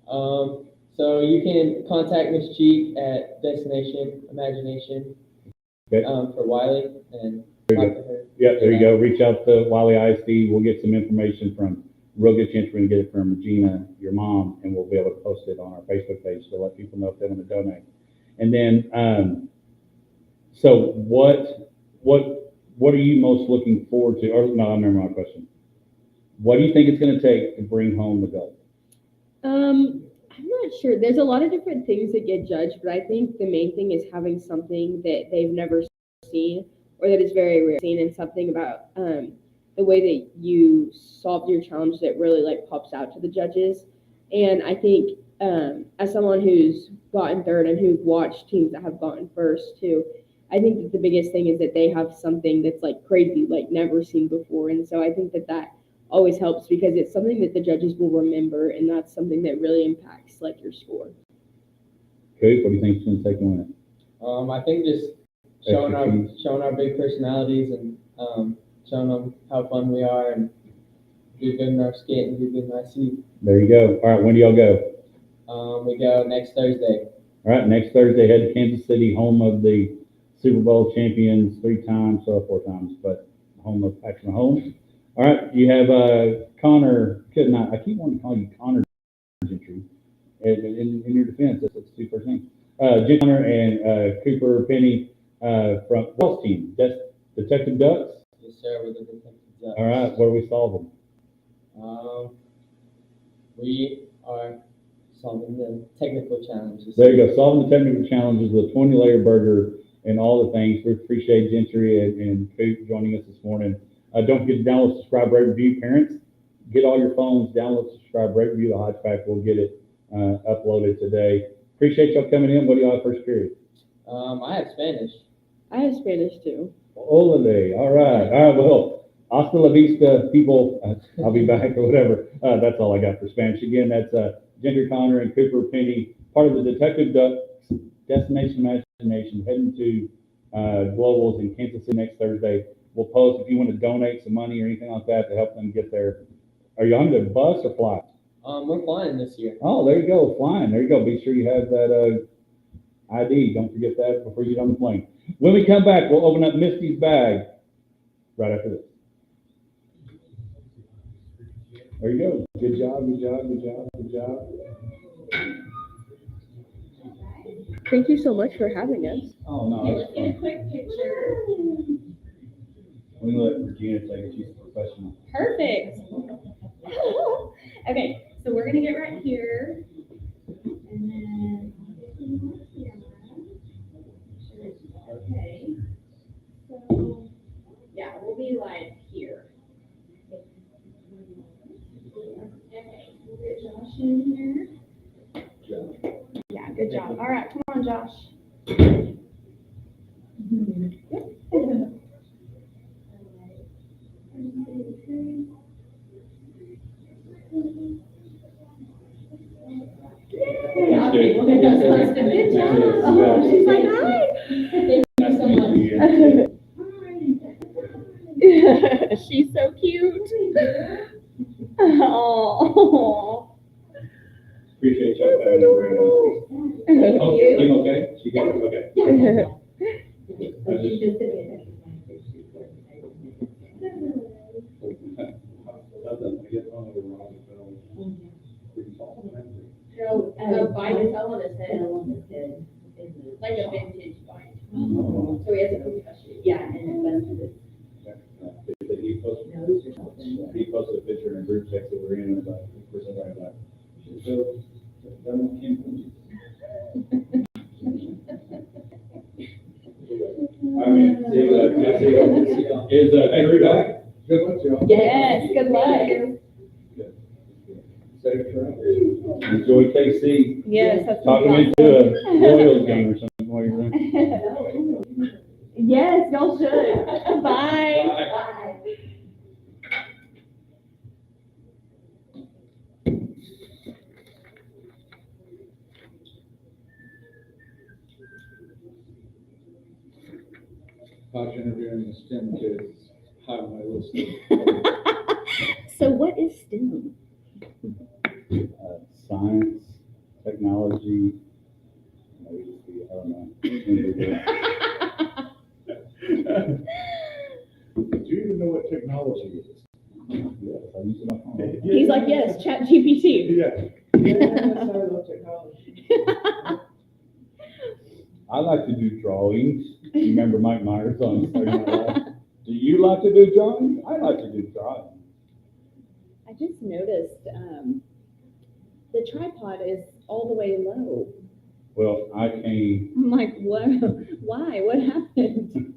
So you can contact Miss Cheek at Destination Imagination for Wiley and talk to her. Yeah, there you go. Reach out to Wiley ISD. We'll get some information from real good chance we're gonna get it from Regina, your mom, and we'll be able to post it on our Facebook page to let people know if they want to donate. And then, so what are you most looking forward to? Or no, I remember my question. What do you think it's going to take to bring home the gold? I'm not sure. There's a lot of different things that get judged, but I think the main thing is having something that they've never seen or that is very rare seen, and something about the way that you solved your challenge that really like pops out to the judges. And I think as someone who's gotten third and who's watched teams that have gotten first too, I think that the biggest thing is that they have something that's like crazy, like never seen before. And so I think that always helps because it's something that the judges will remember, and that's something that really impacts like your score. Coop, what do you think is going to take to win it? I think just showing our big personalities and showing them how fun we are and do good in our skit and do good in our seat. There you go. All right, when do y'all go? We go next Thursday. All right, next Thursday, head to Kansas City, home of the Super Bowl champions 3 times, so 4 times, but home of Patrick Mahomes. All right, you have Connor. I keep wanting to call you Connor Gentry. In your defense, it's 2 first names. Connor and Cooper Penny from Wells team. That's Detective Ducks. Yes, sir. With the Detective Ducks. All right, what do we solve them? We are solving the technical challenges. There you go, solving the technical challenges with a 20-layer burger and all the things. We appreciate Gentry and Coop joining us this morning. Don't forget to download, subscribe, rate, review. Parents, get all your phones, download, subscribe, rate, review the Hodgepodge. We'll get it uploaded today. Appreciate y'all coming in. What do y'all have first period? I have Spanish. I have Spanish too. Olale. All right. Well, hasta la vista, people. I'll be back or whatever. That's all I got for Spanish. Again, that's Gentry Connor and Cooper Penny, part of the Detective Ducks Destination Imagination, heading to Globals in Kansas City next Thursday. We'll post if you want to donate some money or anything like that to help them get there. Are you on the bus or fly? We're flying this year. Oh, there you go, flying. There you go. Be sure you have that ID. Don't forget that before you get on the plane. When we come back, we'll open up Misty's bag right after this. There you go. Good job, good job, good job, good job. Thank you so much for having us. Oh, no, that's Get a fine. quick picture. We let Regina take it. She's a professional. Perfect. Okay, so we're gonna get right here. And then. Okay. So, yeah, we'll be like here. Okay, we'll get Josh in here. Yeah, good job. All right, come on, Josh. Good job. Oh, she's like, hi. Thank you so much. She's so cute. Oh. Appreciate y'all having me. Oh, you okay? She got it, okay. I just- I get on the wrong film. A bite fell on his head. Like a vintage bite. Oh. So he has a concussion. Yeah, and it busted his. He posted a picture in a group text that we're in, and I was like, of course, I was like, so, done with him. I mean, is, Drew back? Good luck, y'all. Yes, good luck. Safe travels. Enjoy KC. Yes, that's Talk him awesome. into a Royals game or something while you're there. Yes, y'all should. Bye. How's interviewing the STEM kids? High on my list. So what is STEM? Science, technology, maybe, I don't know. Do you even know what technology is? Yes, I use it on my phone. He's like, yes, chat GPT. Yeah. Yes, I love technology. I like to do drawings. You remember Mike Myers on Saturday Night Live? Do you like to do drawings? I like to do drawings. I just noticed, the tripod is all the way low. Well, I came. I'm like, what? Why? What happened?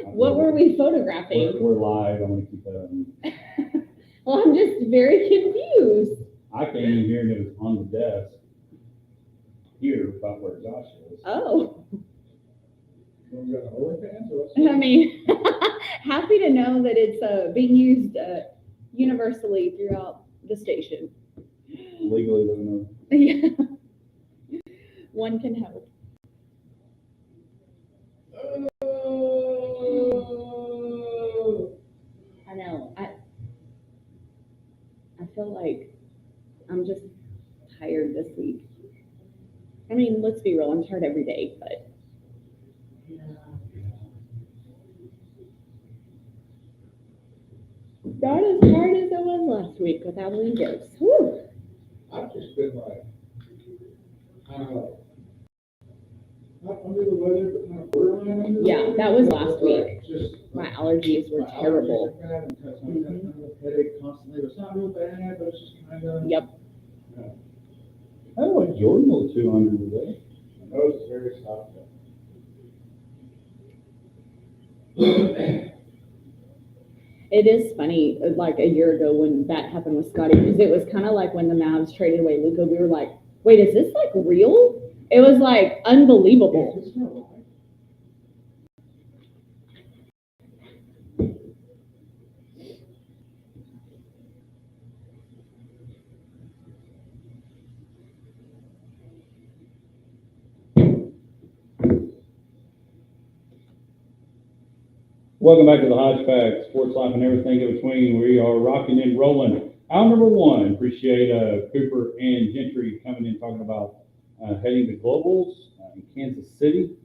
What were we photographing? We're live. I'm gonna keep that on. Well, I'm just very confused. I came in here and it was on the desk here about where Josh is. Oh, You got an OnlyFans or what's I mean, happy to know that it's being used universally throughout the station. Legally living over. Yeah. One can hope. I know. I feel like I'm just tired this week. I mean, let's be real, I'm tired every day, but not as tired as I was last week with Abilene Gifts. Whew. I've just been like, not under the weather, but kind of borderline under the Yeah, weather. that was last Like, week. Just. My allergies were my allergies terrible. are bad, and I've got kind of headache constantly. It's not real bad, but it's just kind of. Yep. How do I Jordan a 200 today? My nose is very soft. It is funny, like a year ago when that happened with Scotty, because it was kind of like when the Mavs traded away Luka, we were like, wait, is this like real? It was like unbelievable. It's not right. Welcome back to the Hodge Pack, sports life and everything in between. We are rocking and rolling Item number one, appreciate Cooper and Gentry coming in talking about heading to globals in Kansas City.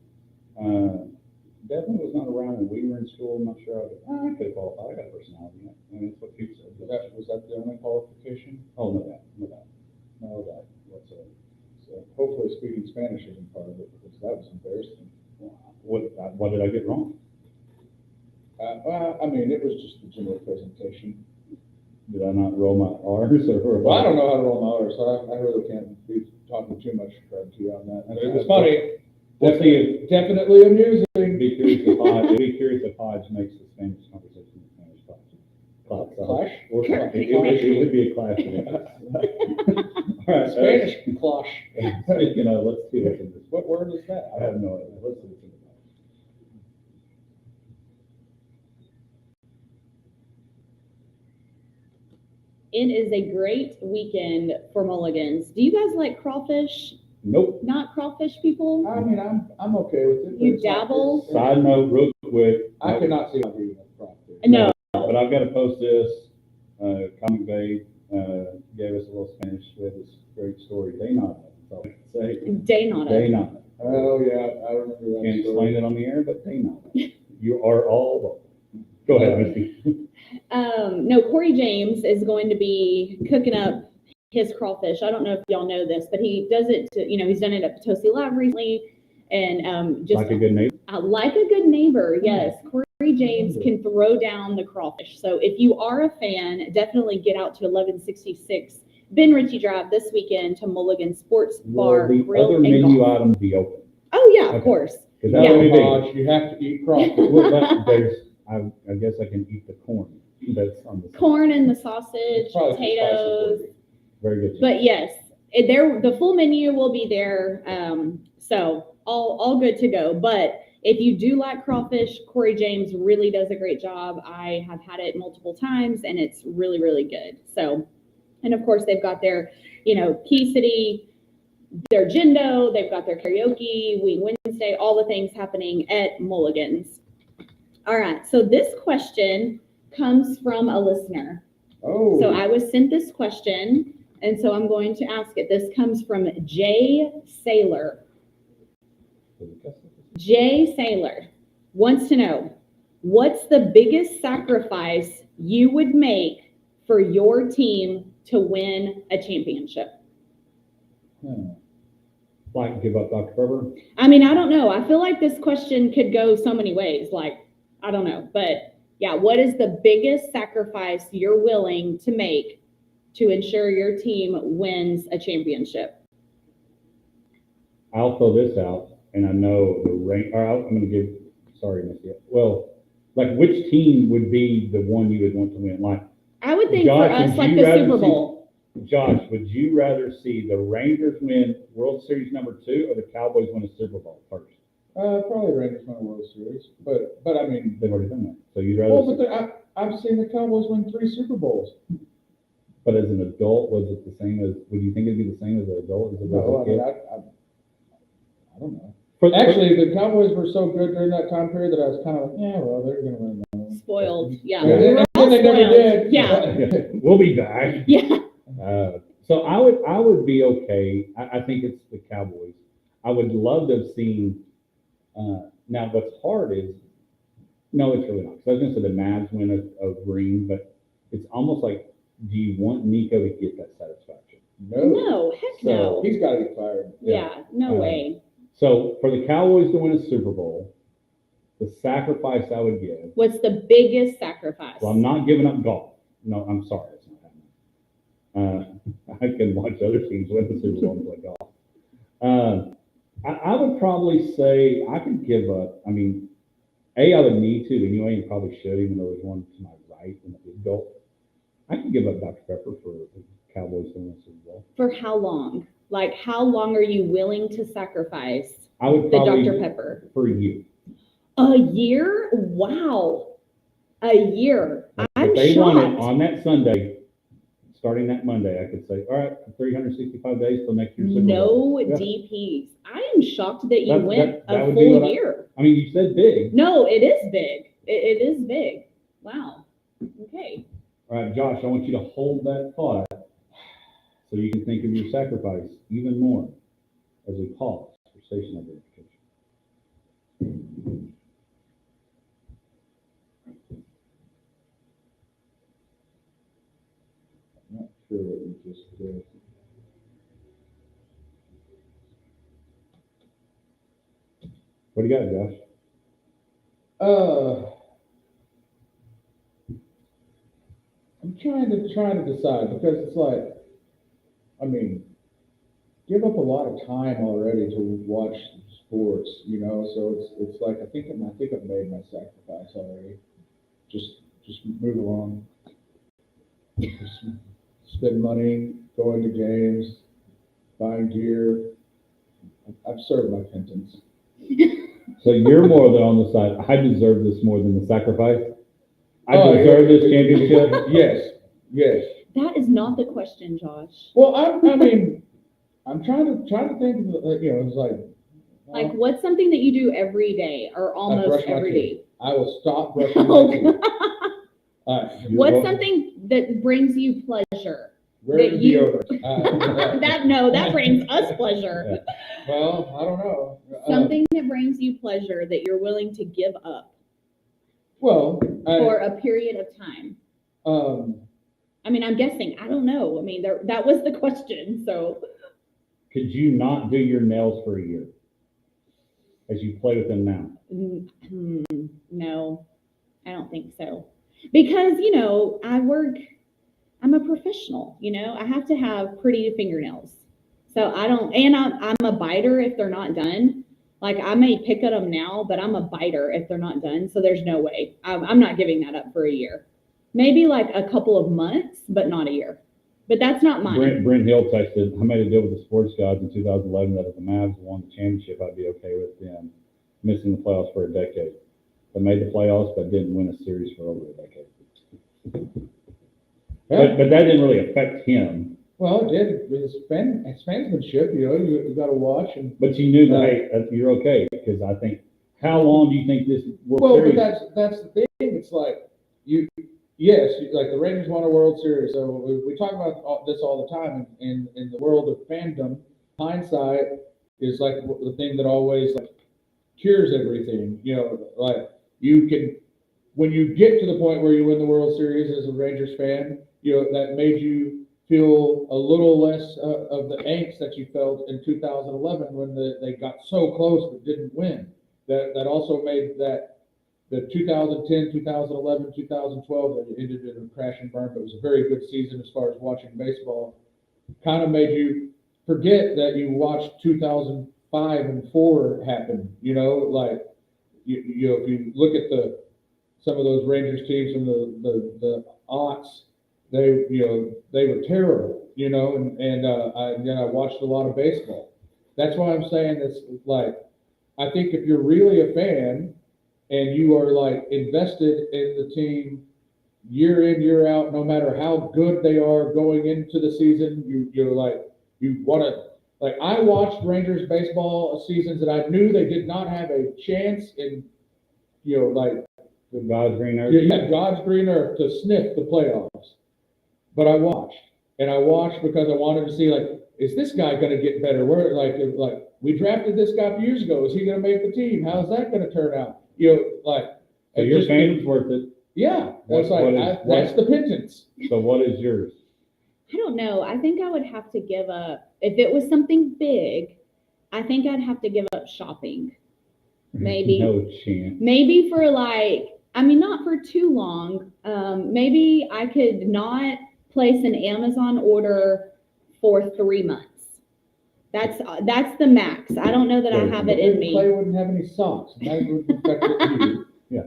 Definitely was not around when we were in school. I'm not sure I could have qualified. I got a personality. I mean, that's what Cooper said. Was that the only qualification? Oh, no, that. What's so hopefully speaking Spanish isn't part of it, because that was embarrassing. What did I get wrong? Well, I mean, it was just the general presentation. Did I not roll my R's or? Well, I don't know how to roll my R's, so I really can't be talking too much credit to you on that. But it was funny. We'll see. Definitely amusing. Be curious if Hodge makes the Spanish conversation in Spanish class. Clash? Or it would be a clash. All right. Spanish clash. Speaking of, let's see what's in this. What word is that? I have no idea. Let's see what's in this. It is a great weekend for mulligans. Do you guys like crawfish? Nope. Not crawfish people? I mean, I'm okay with it. but You it's not- dabble? it's- Side note, real quick. I cannot see how to eat a crawfish. No. But I've got to post this. Comic Bay gave us a little Spanish. We had this great story. Day not. So I can say Day not. day not. Oh, yeah, I remember that Can't story. explain it on the air, but day not. You are all welcome. Go ahead, Misty. No, Corey James is going to be cooking up his crawfish. I don't know if y'all know this, but he does it to, he's done it at Potosi Lab recently. And just Like a good neighbor. like a good neighbor, yes. Corey James can throw down the crawfish. So if you are a fan, definitely get out to 1166 Ben Ritchie Drive this weekend to Mulligan Sports Bar, Will the Grill, other and menu Golf. items be open? Oh, yeah, of Okay. course. Because that Yeah. would be big. Hodge, you have to eat crawfish. Well, I guess I can eat the corn that's on the. Corn and the sausage, It's probably too spicy potatoes. for you. Very good. But yes, the full menu will be there. So all good to go. But if you do like crawfish, Corey James really does a great job. I have had it multiple times and it's really, really good. So, and of course they've got their, Key City, their Jindo, they've got their karaoke, Wing Wednesday, all the things happening at Mulligan's. All right. So this question comes from a listener. Oh. So I was sent this question, and so I'm going to ask it. This comes from Jay Saylor. Jay Saylor wants to know, what's the biggest sacrifice you would make for your team to win a championship? Like give up Dr. Pepper? I mean, I don't know. I feel like this question could go so many ways. Like, I don't know. But yeah, what is the biggest sacrifice you're willing to make to ensure your team wins a championship? I'll throw this out, and I know the rank. I'm going to give. Sorry, Missy. Well, like which team would be the one you would want to win? Like I would think Josh, for us, would like you the rather Super see- Bowl. Josh, would you rather see the Rangers win World Series #2 or the Cowboys win a Super Bowl first? Probably the Rangers win a World Series, but I mean, They've already done that. So you'd rather. well, but I've seen the Cowboys win 3 Super Bowls. But as an adult, was it the same as? Would you think it'd be the same as an adult as it No, was I a mean, kid? I don't know. For- Actually, the Cowboys were so good during that time period that I was kind of like, yeah, well, they're gonna win that one. Spoiled. Yeah. And We were all then they never spoiled. did. Yeah. We'll be back. Yeah. So I would be okay. I think it's the Cowboys. I would love to have seen. Now, what's hard is, no, it's really not. 'Cause I was going to say the Mavs win a ring, but it's almost like, do you want Nico to get that satisfaction? No, heck no. He's got to get fired. Yeah, no way. So for the Cowboys to win a Super Bowl, the sacrifice I would give. What's the biggest sacrifice? Well, I'm not giving up golf. No, I'm sorry, it's not happening. I can watch other teams win the Super Bowl and play golf. I would probably say I could give up. I mean, I would need to anyway, and probably should, even though there's one to my right in the big goal. I could give up Dr. Pepper for the Cowboys to win the Super Bowl. For how long? Like, how long are you willing to sacrifice I would the probably Dr. Pepper? for you. A year? Wow. A year. If I'm they won it shocked. on that Sunday, starting that Monday, I could say, all right, 365 days till next year's Super Bowl. No Yeah. DPs. I am shocked that you That- went that a would be full what year. I mean, you said big. No, it is big. It is big. Wow. Okay. All right, Josh, I want you to hold that thought so you can think of your sacrifice even more as we pause for station identification. I'm not sure what you just did. What do you got, Josh? I'm trying to decide because it's like, I mean, give up a lot of time already to watch sports, you know. So it's like I think I've made my sacrifice already. Just move along. Just spend money, going to games, buying gear. I've served my penance. So you're more than on the side, I deserve this more than the sacrifice. I Oh, deserve yeah. this championship. Yes. That is not the question, Josh. Well, I mean, I'm trying to think of, you know, it's like. Like, what's something that you do every day or I almost brush my every teeth. day? I will stop brushing Oh, my teeth. God. All right. What's something that brings you pleasure? Wearing that you- deodorant. That brings us pleasure. Well, I don't know. Something that brings you pleasure that you're willing to give up Well, for a period of time. I mean, I'm guessing. I don't know. I mean, that was the question. So, Could you not do your nails for a year as you play with them now? no, I don't think so. Because, you know, I'm a professional, you know, I have to have pretty fingernails. So I'm a biter if they're not done. Like, I may pick at them now, but I'm a biter if they're not done. So there's no way. I'm not giving that up for a year. Maybe like a couple of months, but not a year. But that's not mine. Brent Hill texted, I made a deal with the sports gods in 2011 that if the Mavs won the championship, I'd be okay with them missing the playoffs for a decade. They made the playoffs, but didn't win a series for over a decade. Yeah. But that didn't really affect him. Well, it did. His fansmanship, you know, you got to watch. But you knew that, hey, you're okay, because I think, how long do you think this World Well, Series? but that's the thing. It's like yes, like the Rangers won a World Series. So we talk about this all the time in the world of fandom. Hindsight is like the thing that always like cures everything. You know, like you can, when you get to the point where you win the World Series as a Rangers fan, you know, that made you feel a little less of the angst that you felt in 2011 when they got so close but didn't win. That also made that the 2010, 2011, 2012 that ended in a crash and burn, but it was a very good season as far as watching baseball. Kind of made you forget that you watched 2005 and 4 happen. You know, like you know, if you look at some of those Rangers teams from the aughts, they were terrible, you know, and I watched a lot of baseball. That's why I'm saying this. Like, I think if you're really a fan and you are like invested in the team year in, year out, no matter how good they are going into the season, you're like, you want to, like, I watched Rangers baseball seasons that I knew they did not have a chance in, you know, like, The God's green earth. yeah, God's green earth to sniff the playoffs. But I watched, and I watched because I wanted to see, like, is this guy going to get better? Where, like we drafted this guy a few years ago. Is he going to make the team? How's that going to turn out? You know, like. So your fandom's worth it. Yeah, that's that's the penance. So what is yours? I don't know. I think I would have to give up, if it was something big, I think I'd have to give up shopping. Maybe. No chance. Maybe for like, I mean, not for too long. Maybe I could not place an Amazon order for 3 months. That's the max. I don't know that I have it in me. Clay wouldn't have any socks. And that would affect you. Yeah.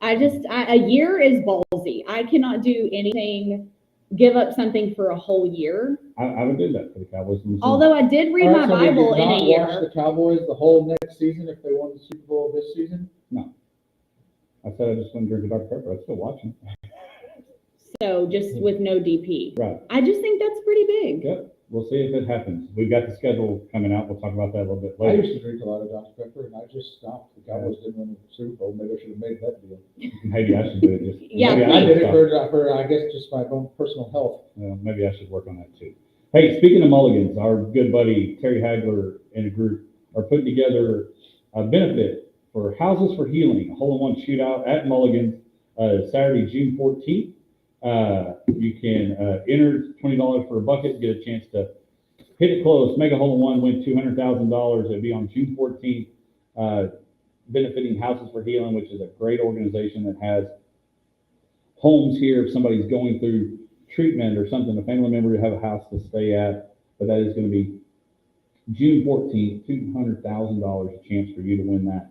A year is ballsy. I cannot do anything, give up something for a whole year. I would do that for the Cowboys. Although I did read my Bible in a year. Watch the Cowboys the whole next season if they won the Super Bowl this season? No. I said I just wouldn't drink a Dr. Pepper. I'm still watching. So just with no DP. Right. I just think that's pretty big. Yep. we'll see if it happens. We've got the schedule coming out. We'll talk about that a little bit I later. used to drink a lot of Dr. Pepper, and I just stopped. The Cowboys didn't win the Super Bowl. Maybe I should have made that deal. Maybe I should do it just. Yeah, maybe I did it stop. for, I guess, just my own personal health. Well, maybe I should work on that too. Hey, speaking of mulligans, our good buddy Terry Hagler and a group are putting together a benefit for Houses for Healing, a hole-in-one shootout at Mulligan's, Saturday, June 14th. You can enter $20 for a bucket, get a chance to hit it close, make a hole-in-one, win $200,000. It'll be on June 14th, benefiting Houses for Healing, which is a great organization that has homes here if somebody's going through treatment or something, a family member to have a house to stay at. But that is going to be June 14th, $200,000, a chance for you to win that,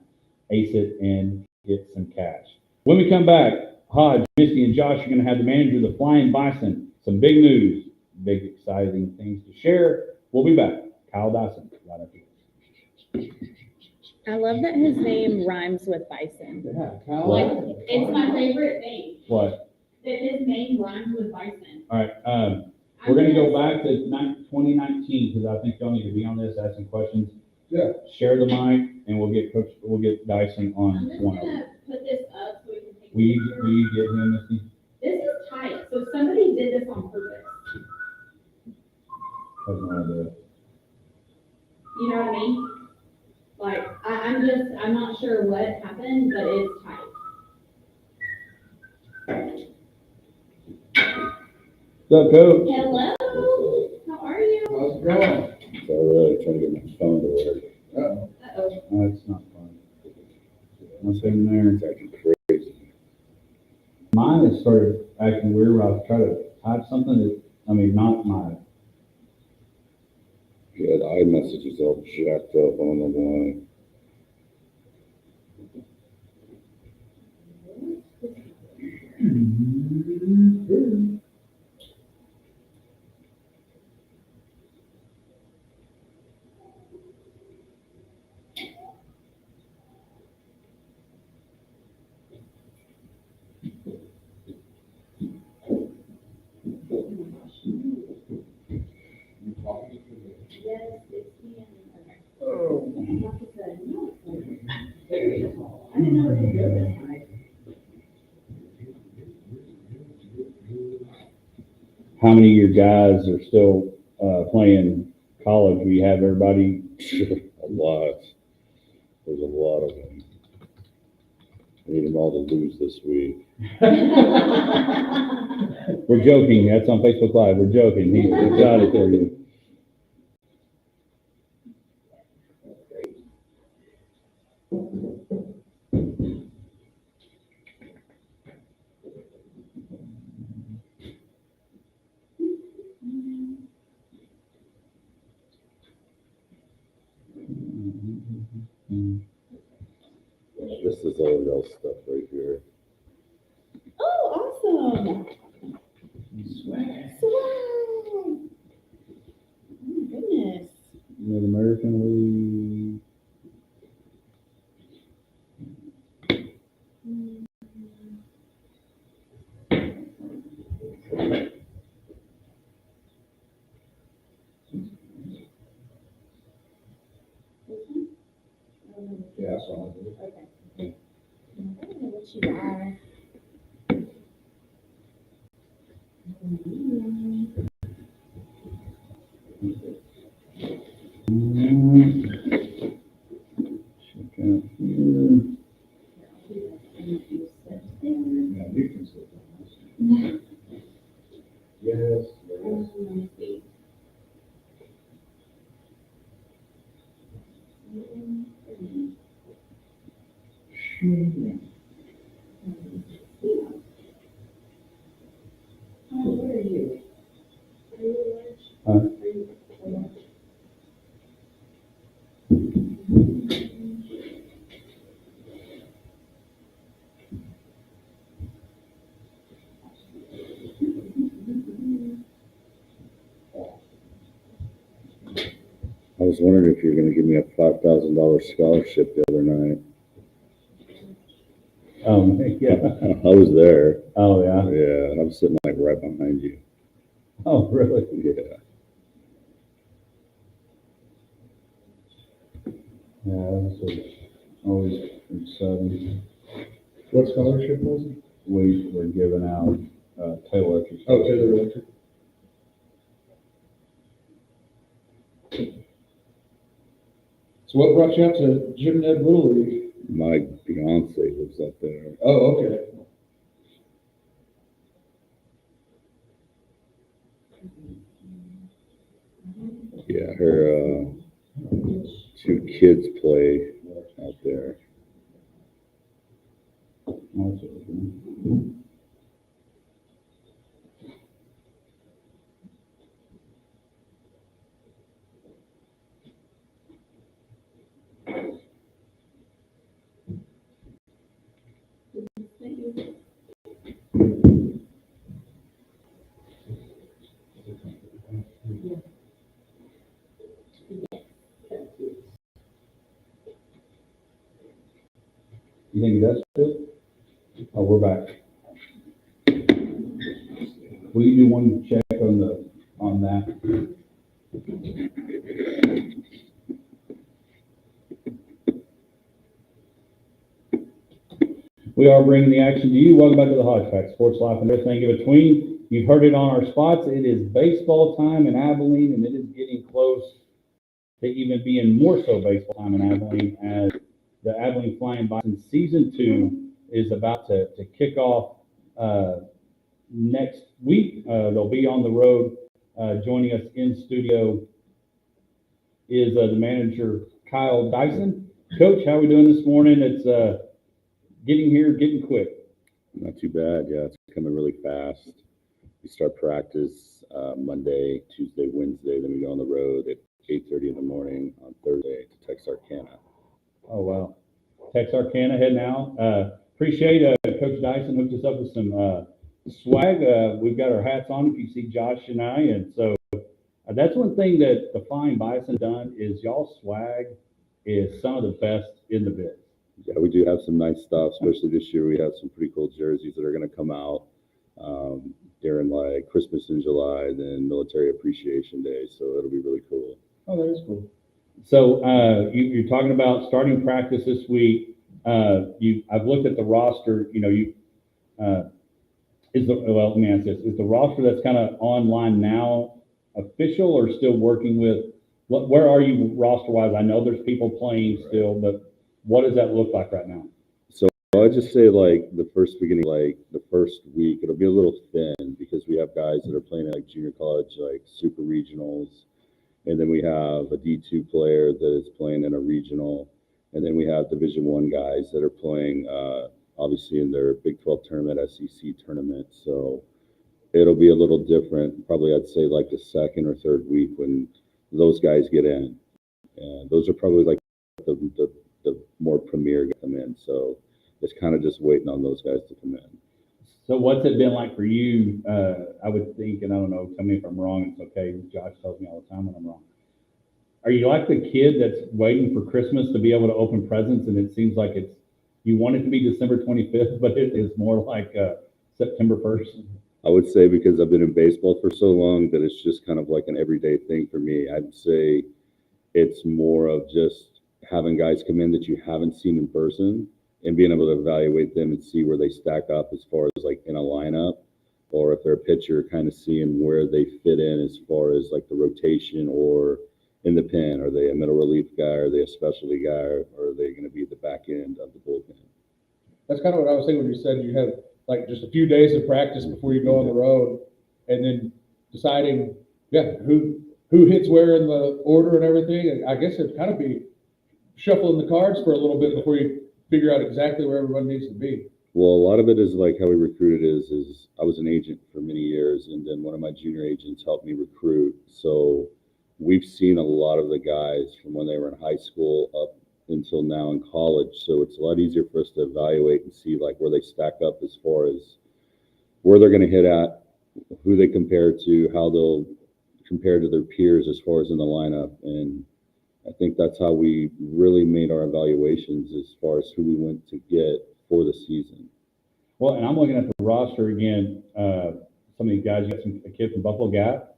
ace it, and get some cash. When we come back, Hodge, Misty, and Josh are going to have the manager of the Flying Bison. Some big news, big exciting things to share. We'll be back. Kyle Dyson, right after this. I love that his name rhymes with bison. Yeah, Cal. What? It's my favorite thing, What? that his name rhymes with bison. All right. We're going to go back to 2019 because I think y'all need to be on this, ask some questions. Yeah. Share the mic, and we'll get Dyson I'm on just one of gonna them. put this up so we can take a Will you picture. get him, Misty? This is tight, so somebody did this on purpose. Has no idea. You know what I mean? Like, I'm not sure what happened, but it's tight. What's up, Coach? Hello, how are you? How's it going? It's all right. Trying to get my phone to work. Uh-oh. Uh-oh. That's not fun. Nothing there. It's acting crazy. Mine has started acting weird where I've tried to type something that, not mine. Yeah, the iMessage is all jacked up. I don't know why. Yes, it's me. Oh. I didn't know what to do this time. How many of your guys are still playing college? We have everybody. A lot. There's a lot of them. I need them all to lose this week. We're joking. That's on Facebook Live. We're joking. He got it for you. This is all y'all stuff right here. Oh, awesome. Swag. Swag. Oh my goodness. Mid-American League. Yeah, that's all I do. Okay. I don't know what you are. Check out here. Yeah, you can sit down. Yes, yes. What are you? Are you allergic? Huh? Are you allergic? I was wondering if you were gonna give me a $5,000 scholarship the other night. Yeah. I was there. Oh, yeah. Yeah, and I'm sitting like right behind you. Oh, really? Yeah. Yeah, that's always exciting. What scholarship was it? We were giving out, Taylor Electric. Oh, Taylor Electric. So what brought you out to Jim Ned Little League? My fiance lives up there. Oh, okay. Yeah, her, two kids play out there. You think that's good? Oh, we're back. Will you do one check on that? We are bringing the action to you. Welcome back to the Hodgepodge Sports Life and everything in between. You've heard it on our spots. It is baseball time in Abilene, and it is getting close to even being more so baseball time in Abilene as the Abilene Flying Bison Season 2 is about to kick off next week. They'll be on the road. Joining us in studio is the manager, Kyle Dyson. Coach, how are we doing this morning? It's getting here, getting quick. Not too bad. Yeah, it's coming really fast. We start practice Monday, Tuesday, Wednesday. Then we go on the road at 8:30 in the morning on Thursday to Texarkana. Oh, wow. Texarkana heading out. Appreciate Coach Dyson hooked us up with some swag. We've got our hats on if you see Josh and I. And so that's one thing that the Flying Bison done is y'all swag is some of the best in the biz. Yeah, we do have some nice stuff, especially this year. We have some pretty cool jerseys that are going to come out during like Christmas in July, then Military Appreciation Day. So it'll be really cool. Oh, that is cool. So you're talking about starting practice this week. I've looked at the roster. You know, let me ask this: is the roster that's kind of online now official, or still working with? Where are you roster wise? I know there's people playing still, but what does that look like right now? So I'd just say like the first beginning, like the first week, it'll be a little thin because we have guys that are playing at like junior college, like super regionals. And then we have a D2 player that is playing in a regional. And then we have Division I guys that are playing, obviously in their Big 12 tournament, SEC tournament. So it'll be a little different. Probably I'd say like the second or third week when those guys get in. And those are probably like the more premier come in. So it's kind of just waiting on those guys to come in. So what's it been like for you? I would think, and I don't know, tell me if I'm wrong, it's okay. Josh tells me all the time when I'm wrong. Are you like the kid that's waiting for Christmas to be able to open presents, and it seems like you want it to be December 25th, but it is more like September 1st? I would say because I've been in baseball for so long that it's just kind of like an everyday thing for me. I'd say it's more of just having guys come in that you haven't seen in person and being able to evaluate them and see where they stack up as far as like in a lineup, or if they're a pitcher, kind of seeing where they fit in as far as like the rotation or in the pen. Are they a middle relief guy? Are they a specialty guy? Or are they going to be at the back end of the bullpen? That's kind of what I was thinking when you said you have like just a few days of practice before you go on the road, and then deciding, who hits where in the order and everything. And I guess it'd kind of be shuffling the cards for a little bit before you figure out exactly where everyone needs to be. Well, a lot of it is like how we recruited is I was an agent for many years, and then one of my junior agents helped me recruit. So we've seen a lot of the guys from when they were in high school up until now in college. So it's a lot easier for us to evaluate and see like where they stack up as far as where they're going to hit at, who they compare to, how they'll compare to their peers as far as in the lineup. And I think that's how we really made our evaluations as far as who we went to get for the season. Well, and I'm looking at the roster again. Some of these guys, you got a kid from Buffalo Gap.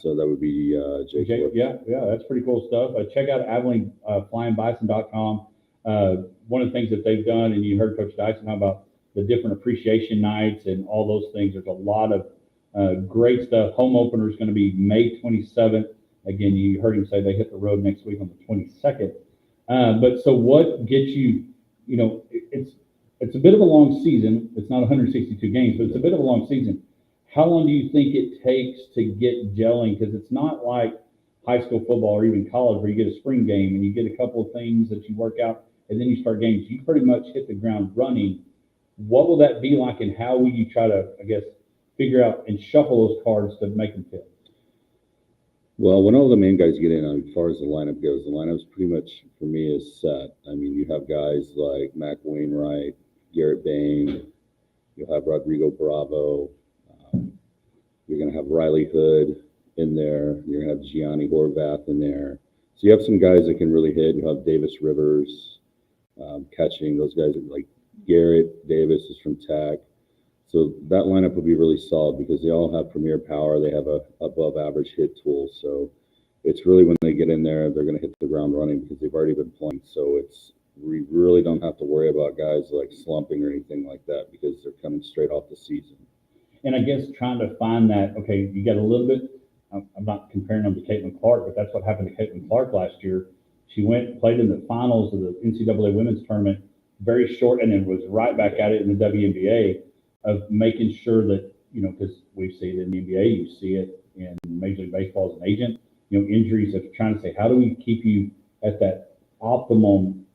So that would be Jake. Jake, Woods. yeah, that's pretty cool stuff. Check out Abilene, flyingbison.com. One of the things that they've done, and you heard Coach Dyson talk about the different appreciation nights and all those things. There's a lot of great stuff. Home opener is going to be May 27th. Again, you heard him say they hit the road next week on the 22nd. But so what gets you, it's a bit of a long season. It's not 162 games, but it's a bit of a long season. How long do you think it takes to get gelling? Because it's not like high school football or even college where you get a spring game and you get a couple of things that you work out and then you start games. You pretty much hit the ground running. What will that be like, and how will you try to, I guess, figure out and shuffle those cards to make them fit? Well, when all the main guys get in, as far as the lineup goes, the lineup's pretty much, for me, is set. I mean, you have guys like Mac Wainwright, Garrett Bain, you'll have Rodrigo Bravo, you're going to have Riley Hood in there, you're going to have Gianni Horvath in there. So you have some guys that can really hit. You have Davis Rivers catching. Those guys are like Garrett Davis is from Tech. So that lineup will be really solid because they all have premier power. They have a above average hit tool. So it's really when they get in there, they're going to hit the ground running because they've already been playing. So we really don't have to worry about guys like slumping or anything like that because they're coming straight off the season. And I guess trying to find that, okay, you got a little bit, I'm not comparing them to Caitlin Clark, but that's what happened to Caitlin Clark last year. She went and played in the finals of the NCAA women's tournament, very short, and then was right back at it in the WNBA, of making sure that, because we see it in the NBA, you see it in Major League Baseball as an agent, injuries of trying to say, how do we keep you at that optimum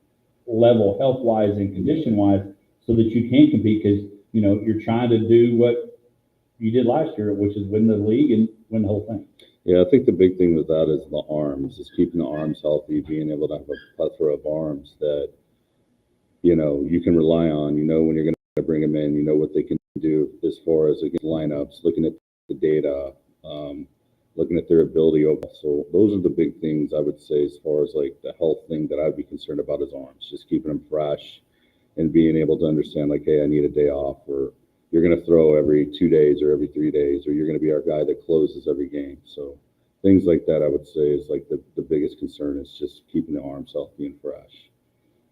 level health-wise and condition-wise so that you can compete, because, you're trying to do what you did last year, which is win the league and win the whole thing. Yeah, I think the big thing with that is the arms, is keeping the arms healthy, being able to have a plethora of arms that, you can rely on, when you're going to bring them in, what they can do as far as against lineups, looking at the data, looking at their ability overall. So those are the big things I would say as far as like the health thing that I'd be concerned about is arms, just keeping them fresh and being able to understand like, hey, I need a day off, or you're going to throw every 2 days or every 3 days, or you're going to be our guy that closes every game. So things like that, I would say, is like the biggest concern is just keeping the arms healthy and fresh.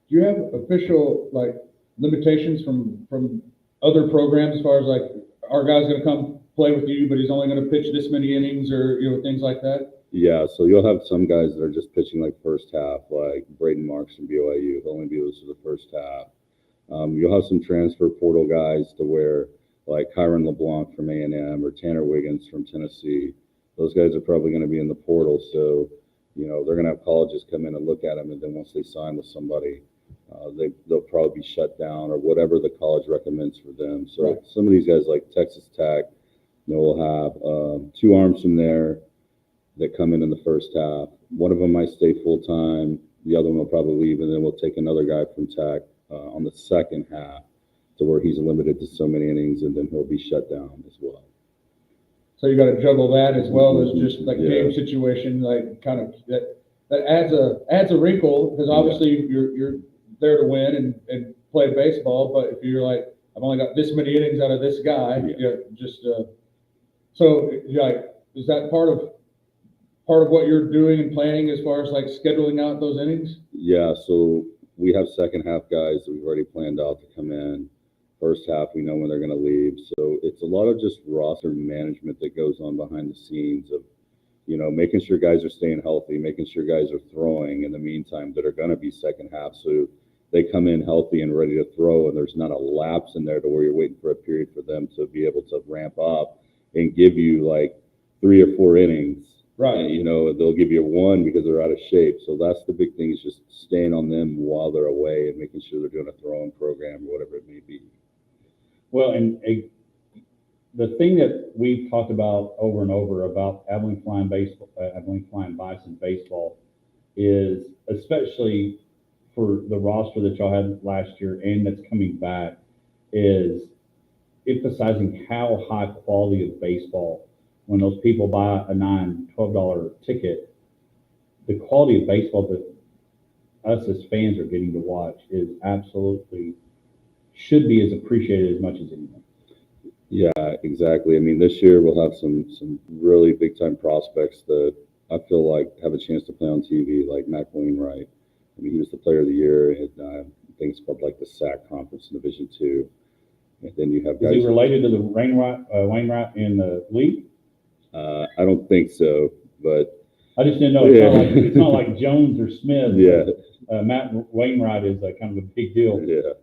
Do you have official like limitations from other programs as far as like our guy's going to come play with you, but he's only going to pitch this many innings, or things like that? Yeah, so you'll have some guys that are just pitching like first half, like Braden Marks from BYU. He'll only be loose for the first half. You'll have some transfer portal guys to where like Kyron LeBlanc from A&M or Tanner Wiggins from Tennessee. Those guys are probably going to be in the portal, so they're going to have colleges come in and look at them, and then once they sign with somebody, they'll probably be shut down or whatever the college recommends for them. So Right. Some of these guys like Texas Tech, will have 2 arms from there that come in the first half. One of them might stay full time. The other one will probably leave, and then we'll take another guy from Tech on the second half to where he's limited to so many innings, and then he'll be shut down as well. So you got to juggle that as well as just like Yeah. game situation, like kind of that adds a wrinkle, because obviously you're there to win and play baseball, but if you're like, I've only got this many innings out of this guy, so like, is that part of what you're doing and planning as far as like scheduling out those innings? Yeah, so we have second half guys that we've already planned out to come in. First half, we know when they're going to leave. So it's a lot of just roster management that goes on behind the scenes of, making sure guys are staying healthy, making sure guys are throwing in the meantime that are going to be second half. So they come in healthy and ready to throw, and there's not a lapse in there to where you're waiting for a period for them to be able to ramp up and give you like 3 or 4 innings. Right. And, they'll give you 1 because they're out of shape. So that's the big thing, is just staying on them while they're away and making sure they're doing a throwing program or whatever it may be. Well, and the thing that we've talked about over and over about Abilene Flying Bison baseball is, especially for the roster that y'all had last year and that's coming back, is emphasizing how high quality of baseball, when those people buy a $9, $12 ticket, the quality of baseball that us as fans are getting to watch is absolutely, should be as appreciated as much as anything. Yeah, exactly. I mean, this year we'll have some really big time prospects that I feel like have a chance to play on TV, like Mac Wainwright. I mean, he was the player of the year in things called like the SAC conference in Division Two. And then you have Is he guys. related to the Wainwright in the league? I don't think so, but I just didn't know. It's not like Jones or Smith. yeah, Matt Wainwright is kind of a big deal. yeah.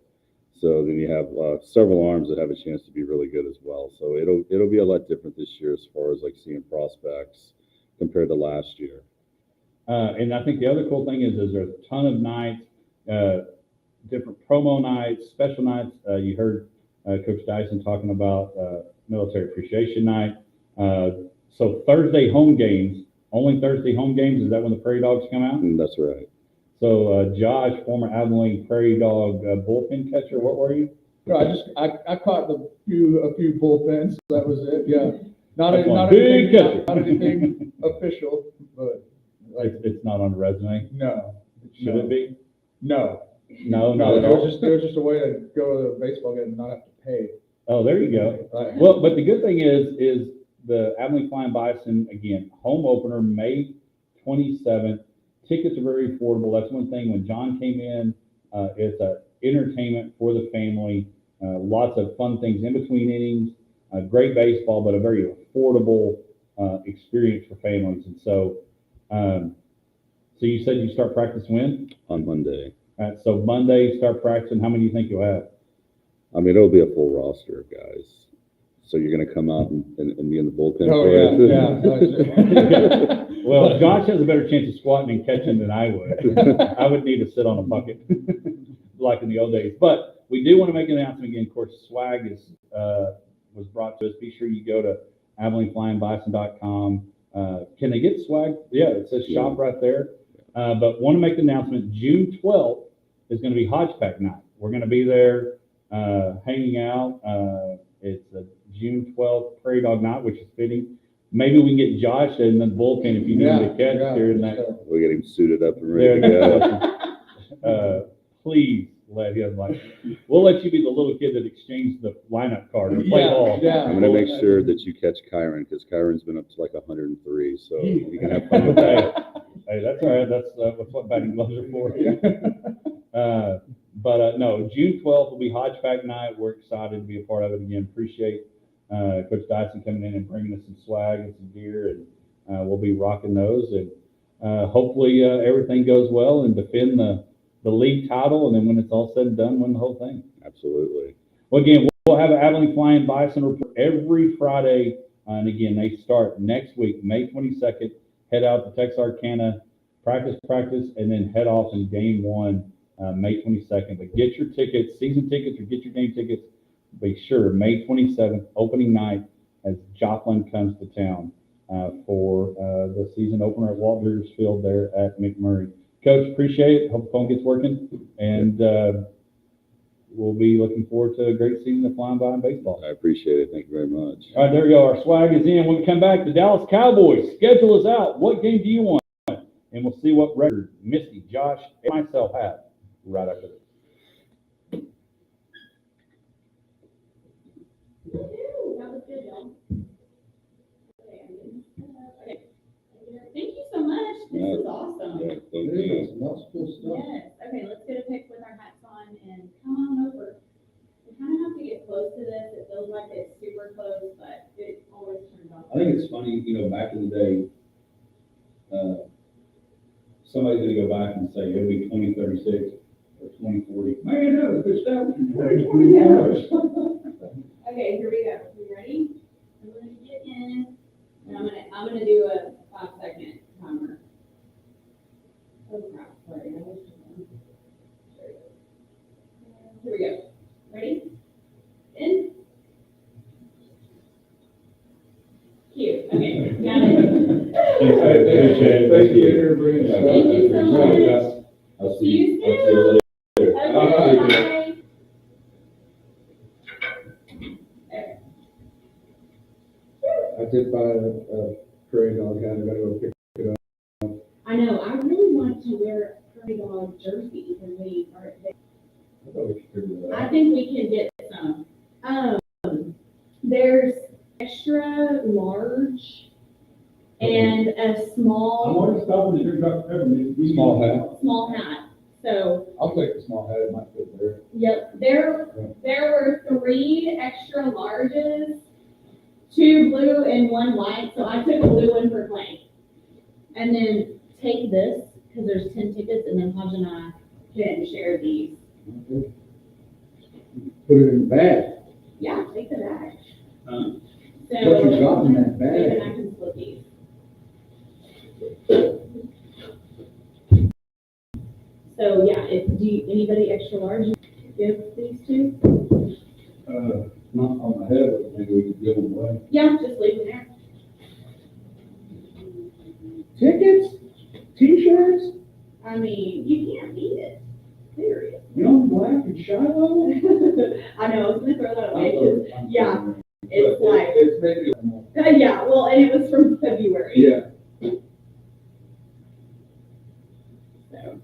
So then you have several arms that have a chance to be really good as well. So it'll be a lot different this year as far as like seeing prospects compared to last year. And I think the other cool thing is there's a ton of nights, different promo nights, special nights. You heard Coach Dyson talking about Military Appreciation Night. So Thursday home games, only Thursday home games. Is that when the Prairie Dogs come out? That's right. So Josh, former Abilene Prairie Dog bullpen catcher, what were you? No, I caught a few bullpens. That was it. Yeah, not anything official, but like It's not on the resume. no. Should it be? No. No, No, not at it all. was just a way to go to a baseball game and not have to pay. Oh, there you go. Right. Well, but the good thing is the Abilene Flying Bison, again, home opener, May 27th. Tickets are very affordable. That's one thing. When John came in, it's a entertainment for the family. Lots of fun things in between innings. Great baseball, but a very affordable experience for families. And so, so you said you start practice when? On Monday. All right, so Monday, start practicing. How many do you think you'll have? I mean, it'll be a full roster of guys. So you're going to come out and be in the bullpen. Oh for yeah. Well, Josh has a better chance of squatting and catching than I would. I would need to sit on a bucket like in the old days. But we do want to make an announcement again. Of course, swag was brought to us. Be sure you go to AbileneFlyingBison.com. Can they get swag? Yeah, it says shop right there. But want to make the announcement. June 12th is going to be Hodgepack night. We're going to be there hanging out. It's a June 12th Prairie Dog night, which is fitting. Maybe we can get Josh in the bullpen if you need him to catch here in that. We'll get him suited up and ready to go. Please let him we'll let you be the little kid that exchanged the lineup card and play ball. Yeah. I'm going to make sure that you catch Kyron because Kyron's been up to like 103, so you can have fun with that. Hey, that's all right. That's what batting gloves are for. But no, June 12th will be Hodgepack night. We're excited to be a part of it again. Appreciate Coach Dyson coming in and bringing us some swag and some gear, and we'll be rocking those. And hopefully everything goes well and defend the league title, and then when it's all said and done, win the whole thing. Absolutely. Well, again, we'll have an Abilene Flying Bison report every Friday, and again, they start next week, May 22nd. Head out to Texarkana, practice, and then head off in game one, May 22nd. But get your tickets, season tickets, or get your game tickets. Be sure, May 27th, opening night, as Joplin comes to town for the season opener at Walt Brewers Field there at McMurray. Coach, appreciate it. Hope the phone gets working, and we'll be looking forward to a great season of flying by in baseball. I appreciate it. Thank you very much. All right, there we go. Our swag is in. When we come back, the Dallas Cowboys schedule is out. What game do you want? And we'll see what record Misty, Josh, and myself have right after this. That was good, y'all. Okay. Thank you so much. This is awesome. Yeah, thank you. Multiple stuff. Yes. Okay, let's get a pic with our hats on and come on over. We kind of have to get close to this. It feels like it's super close, but it always turns out. I think it's funny, back in the day, somebody's going to go back and say it'll be 2036 or 2040. Man, that was good stuff. 20 hours. Okay, here we go. You ready? I'm gonna get in, and I'm gonna do a 5-second timer. Oh crap! Sorry, I was just here we go. Ready? In. Cute. Okay, got it. Thank you. Thank you so much. I'll See you I'll see you later. Okay, bye. I did buy a Prairie Dog hat. I gotta go pick it up. I know. I really want to wear a Prairie Dog jersey when we are there. I thought we should figure that I out. think we can get some. There's extra large and a small stopping to drink Dr. Pepper. Small hat. hat. So, I'll take the small hat, it might fit there. yep, there were 3 extra larges, 2 blue and 1 white. So I took a blue one for Clay. And then take this, because there's 10 tickets, and then Hodge and I can share these. Put it in the bag. Yeah, take the bag. Uh, So, What you got in that even bag? I can split these. So yeah, anybody extra large, give these 2? Not on my head, but maybe we could give them away. Yeah, just leave them there. Tickets? T-shirts? I mean, you can't beat it, period. Young, black, and Shiloh? I know, I was gonna throw that away, 'cause, yeah, it's But like, It's maybe. yeah, well, and it was from February. Yeah. So.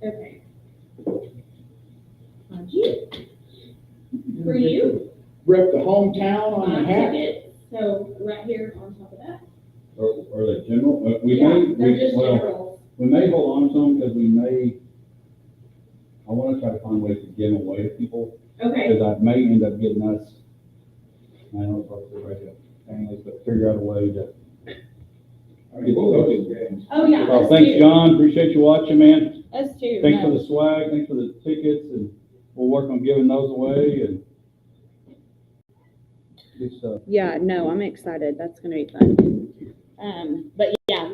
Okay. You? For you? Rep the hometown on the hat. Ticket, so right here on top of that. Are they general? Yeah, they're just well, generals. we may hold on to them because I want to try to find ways to give them away to people. Okay, Because I may end up getting us, I don't know if I'll right here, families, but figure out a way to. oh yeah. Well, us thanks, too. John. Appreciate you watching, man. Us too. Thanks no. for the swag. Thanks for the tickets, and we'll work on giving those away and. Good stuff. Yeah, no, I'm excited. That's gonna be fun. But yeah,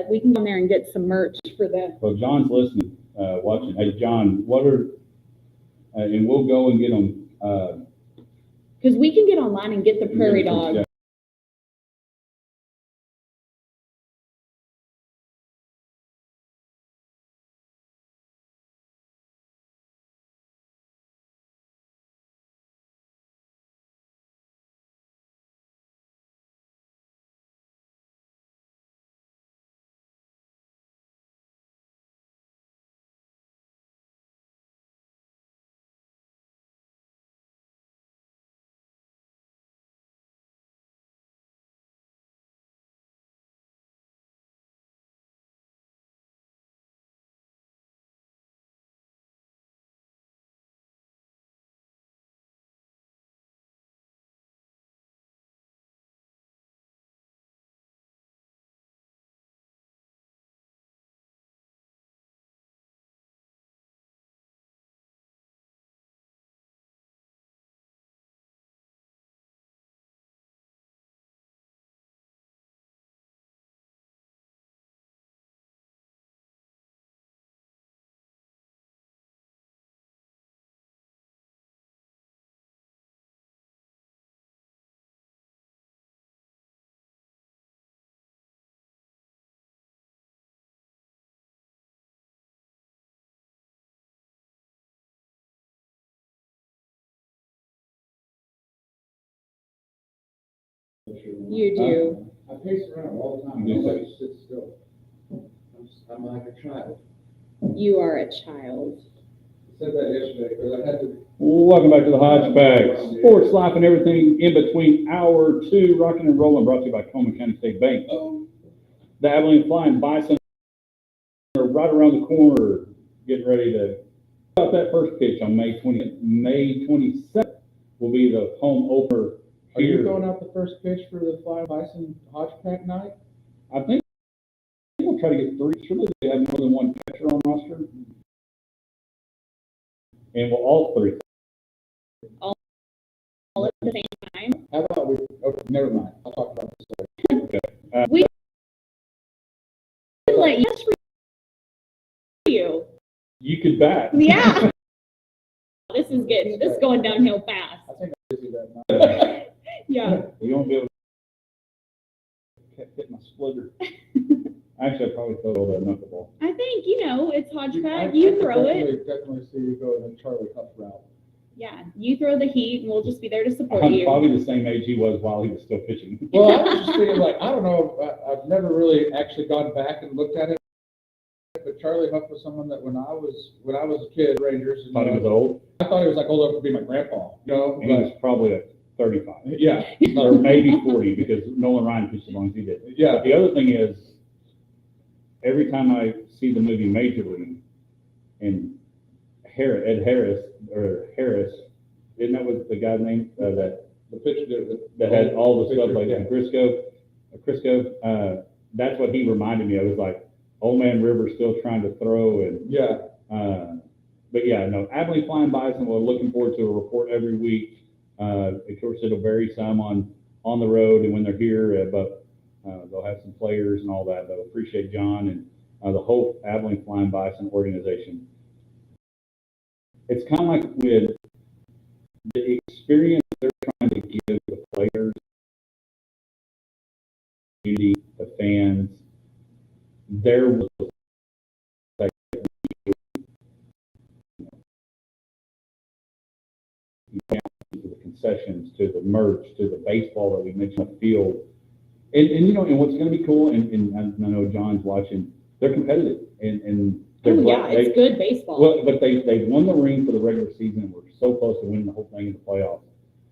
we can go in there and get some merch for the, Well, John's listening, watching. Hey, John, what are, and we'll go and get them, because we can get online and get the prairie dog. yeah. You do. I pace around all the time. You do. Nobody sits still. I'm like a child. You are a child. I said that yesterday because I had to. Welcome back to the Hodgepodge. Sports, life, and everything in between. Hour 2, rocking and rolling, brought to you by Coleman County State Bank. The Abilene Flying Bison are right around the corner, getting ready to about that first pitch on May 27th will be the home opener. Are you here. throwing out the first pitch for the Flying Bison Hodgepodge night? I think we'll try to get 3. Surely they have more than one catcher on roster. And we'll all 3. All at the same time. How about we, okay, never mind. I'll talk about this later. We can let you. Just for you. You could bat. Yeah. This is going downhill fast. I think I'm busy that night. Yeah. You won't be able to hit my splitter. Actually, I'd probably throw the knuckleball. I think, it's hodgepodge. I You could throw it. Definitely see you go in Charlie Huff route. Yeah. You throw the heat and we'll just be there to support I'm you. probably the same age he was while he was still pitching. Well, I was just thinking, like, I don't know, I've never really actually gone back and looked at it, but Charlie Huff was someone that when I was a kid, Rangers, Thought he was old. I thought he was like old enough to be my grandpa, you know? And he was probably like 35. Yeah, Or maybe 40 because Nolan Ryan pitched as long as he did. yeah, But the other thing is, every time I see the movie Major League and Ed Harris, isn't that what the guy's name, that the pitcher that had all the stuff like yeah. Crisco, that's what he reminded me of. It was like, old man Rivers still trying to throw and, Yeah, but yeah, no, Abilene Flying Bison, we're looking forward to a report every week. Of course, it'll vary some on the road and when they're here, but they'll have some players and all that. But I appreciate John and the whole Abilene Flying Bison organization. It's kind of like with the experience they're trying to give the players, community, the fans. There was like, to the concessions, to the merch, to the baseball that we mentioned on the field. And you know, and what's going to be cool, and I know John's watching, they're competitive. And they're It's good baseball. Well, but they won the ring for the regular season, and we're so close to winning the whole thing in the playoffs.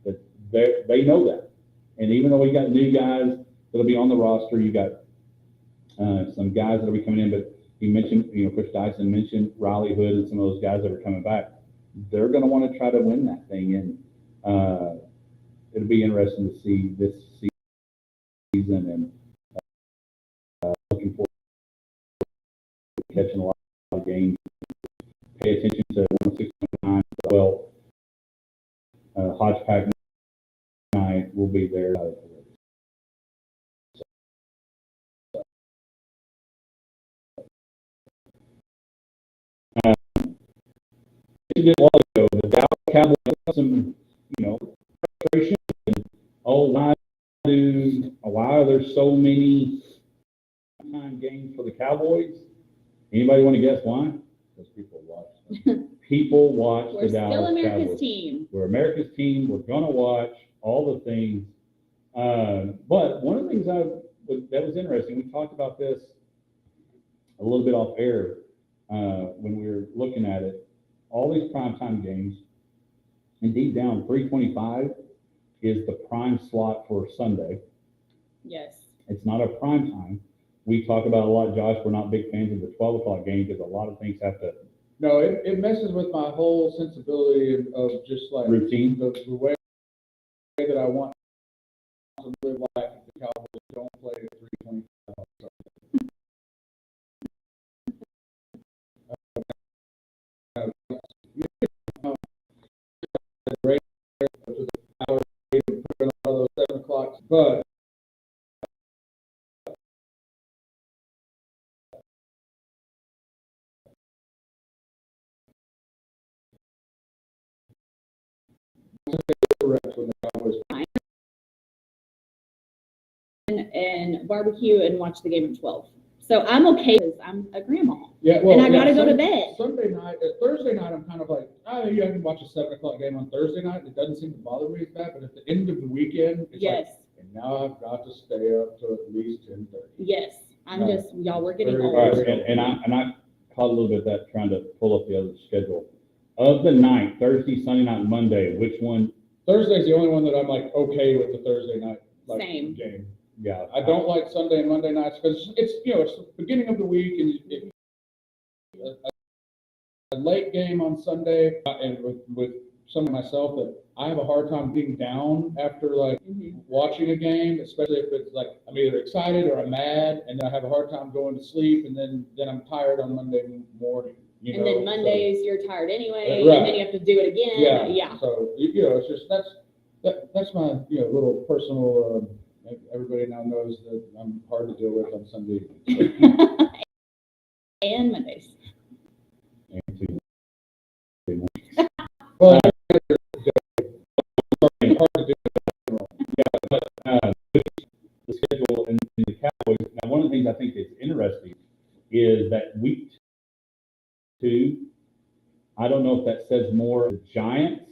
That they know that. And even though we got new guys that'll be on the roster, you got some guys that'll be coming in, but he mentioned, you know, Coach Dyson mentioned Riley Hood and some of those guys that are coming back. They're going to want to try to win that thing, and it'll be interesting to see this season, and looking forward to catching a lot of games. Pay attention to 169 as well. Hodgepodge night will be there. A while ago, the Dallas Cowboys had some, you know, frustration. And, why are there so many time games for the Cowboys? Anybody want to guess why? Because people watch. People watch We're the Dallas still America's Cowboys. team. We're America's team. We're gonna watch all the things. But one of the things that was interesting, we talked about this a little bit off air when we were looking at it. All these primetime games, and deep down, 325 is the prime slot for Sunday. Yes. It's not a prime time. We talk about a lot, Josh. We're not big fans of the 12 o'clock game because a lot of things have to. No, it messes with my whole sensibility of just like Routine. The way that I want to live life. If the Cowboys don't play at 325. So. All those 7 o'clocks, but and barbecue and watch the game at 12. So I'm okay because I'm a grandma. yeah, well, and I gotta go to bed. Sunday night, Thursday night, I'm kind of like, you can watch a 7 o'clock game on Thursday night. It doesn't seem to bother me as bad, but at the end of the weekend, it's Yes. like, and now I've got to stay up to at least 10:30. Yes. I'm No. just, y'all, we're getting Very old. All right, and I caught a little bit of that trying to pull up the other schedule. Of the night, Thursday, Sunday night, Monday, which one? Thursday's the only one that I'm like okay with the Thursday night Same. game. Yeah, I don't like Sunday and Monday nights because it's it's the beginning of the week and a late game on Sunday and with someone myself that I have a hard time being down after like watching a game, especially if it's like I'm either excited or I'm mad, and then I have a hard time going to sleep, and then I'm tired on Monday morning. You And know, then Mondays, you're tired anyway, Right. and then you have to do it again. Yeah. Yeah. So it's just that's my little personal. Everybody now knows that I'm hard to deal with on Sunday. And Mondays. and two. Well, hard to deal The schedule and the Cowboys. Now, one of the things I think is interesting is that week 2. I don't know if that says more of the Giants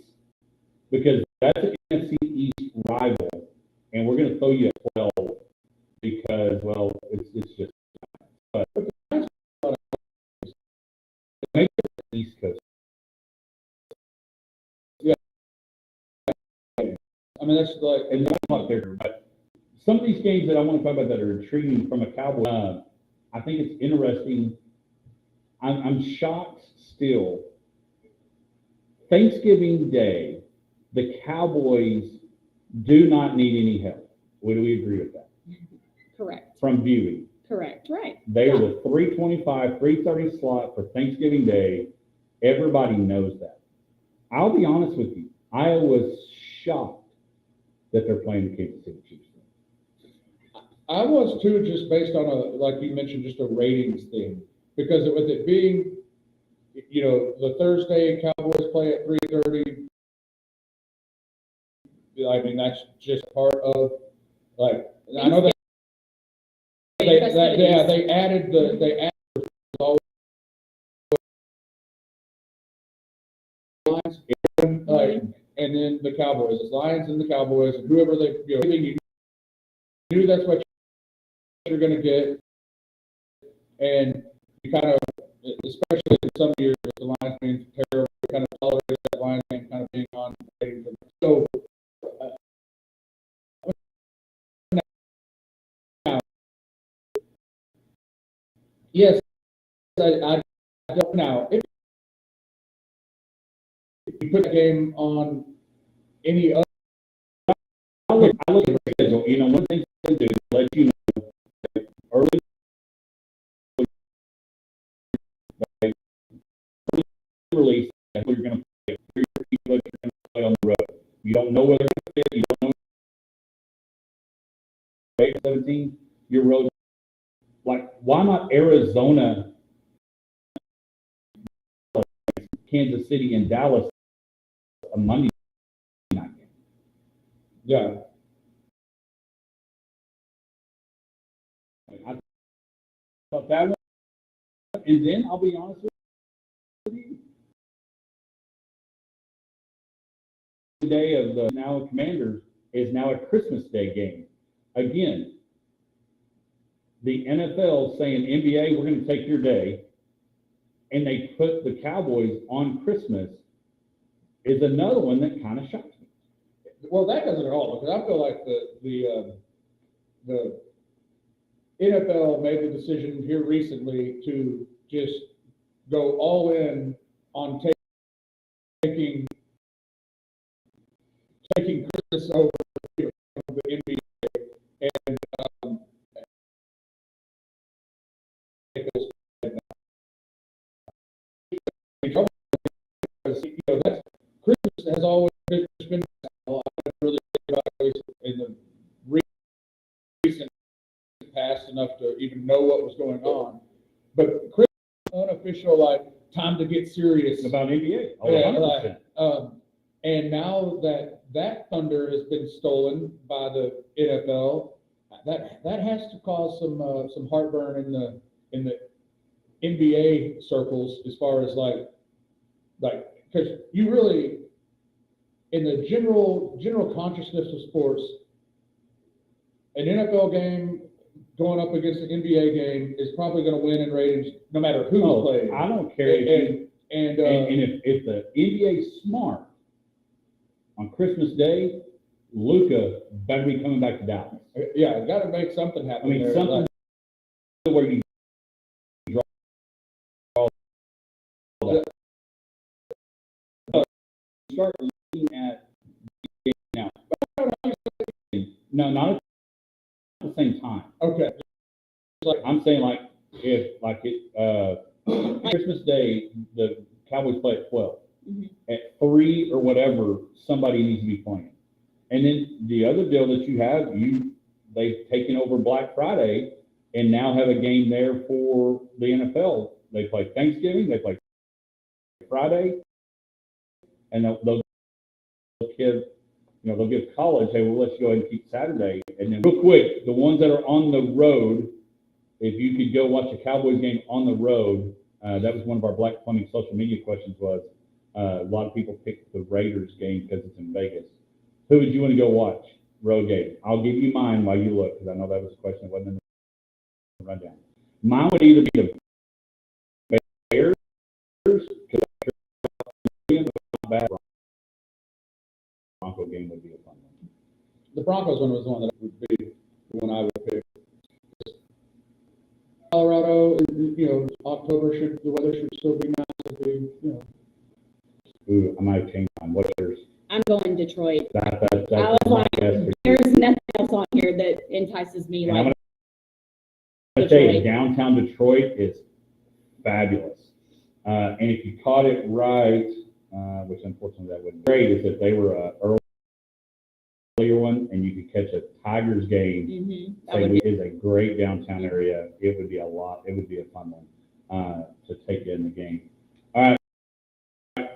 because that's an NFC East rival, and we're going to throw you a 12 because, well, it's just. But mean, that's like, and that's not there. But some of these games that I want to talk about that are intriguing from a Cowboy, I think it's interesting. I'm shocked still. Thanksgiving Day, the Cowboys do not need any help. Would we agree with that? Correct. From viewing. Correct. Right. They are the 3:25, 3:30 slot for Thanksgiving Day. Everybody knows that. I'll be honest with you. I was shocked that they're playing the Kansas City Chiefs. I was too, just based on like you mentioned, just a ratings thing. Because with it being, the Thursday Cowboys play at 3:30, I mean, that's just part of, like, I know they added all lines, like, and then the Cowboys, it's Lions and the Cowboys, and whoever you knew that's what you're going to get, and you kind of, especially in some years, the Lions being terrible, kind of tolerated that Lions game kind of being on. So, now, yes, I don't know. If you put the game on any other, I look at the schedule. One thing they do is let you know early release that's what you're going to play. What you're going to play on the road. You don't know whether it's fit. You don't know 17. Your road. Like, why not Arizona, Kansas City, and Dallas a Monday night game? yeah. I thought that one, and then I'll be honest with you. The day of the now Commanders is now a Christmas Day game. Again, the NFL saying, NBA, we're going to take your day, and they put the Cowboys on Christmas is another one that kind of shocks me. Well, that doesn't at all, because I feel like the NFL made the decision here recently to just go all in on taking Christmas over the NBA, and that's Christmas has always been really in the recent past enough to even know what was going on, but Christmas unofficial, like, time to get serious about NBA. Oh, Yeah, 100%. And now that thunder has been stolen by the NFL, that has to cause some heartburn in the NBA circles, as far as like because you really, in the general consciousness of sports, an NFL game going up against an NBA game is probably going to win in ratings no matter who's playing. I don't care and if the NBA's smart on Christmas Day, Luka better be coming back to Dallas. Yeah, got to make something happen. I mean, there. something where you draw that. Start looking at now. No, not at the same time. Okay. I'm saying, like, if Christmas Day, the Cowboys play at 12. Mm-hmm. At 3 or whatever, somebody needs to be playing. And then the other deal that you have, they've taken over Black Friday and now have a game there for the NFL. They play Thanksgiving, they play Friday, and they'll give college, hey, we'll let you go ahead and keep Saturday. And then real quick, the ones that are on the road, if you could go watch a Cowboys game on the road, that was one of our Black Plumbing social media questions was, a lot of people picked the Raiders game because it's in Vegas. Who would you want to go watch? Road game. I'll give you mine while you look, because I know that was a question that wasn't in the rundown. Mine would either be the Bears, because the Bronco game would be a fun one. the Broncos one was the one that would be the one I would pick. Colorado, October the weather should still be nice. It'd be, Ooh, I might change mine. What's yours? I'm going Detroit. That's I was my like, guess for you. there's nothing else on here that entices me And I'm like gonna tell you, Detroit. downtown Detroit is fabulous. And if you caught it right, which unfortunately that wouldn't be great, is that they were an earlier one, and you could catch a Tigers game. Mm-hmm. Say it is a great downtown area. It would be a fun one to take in the game. All right.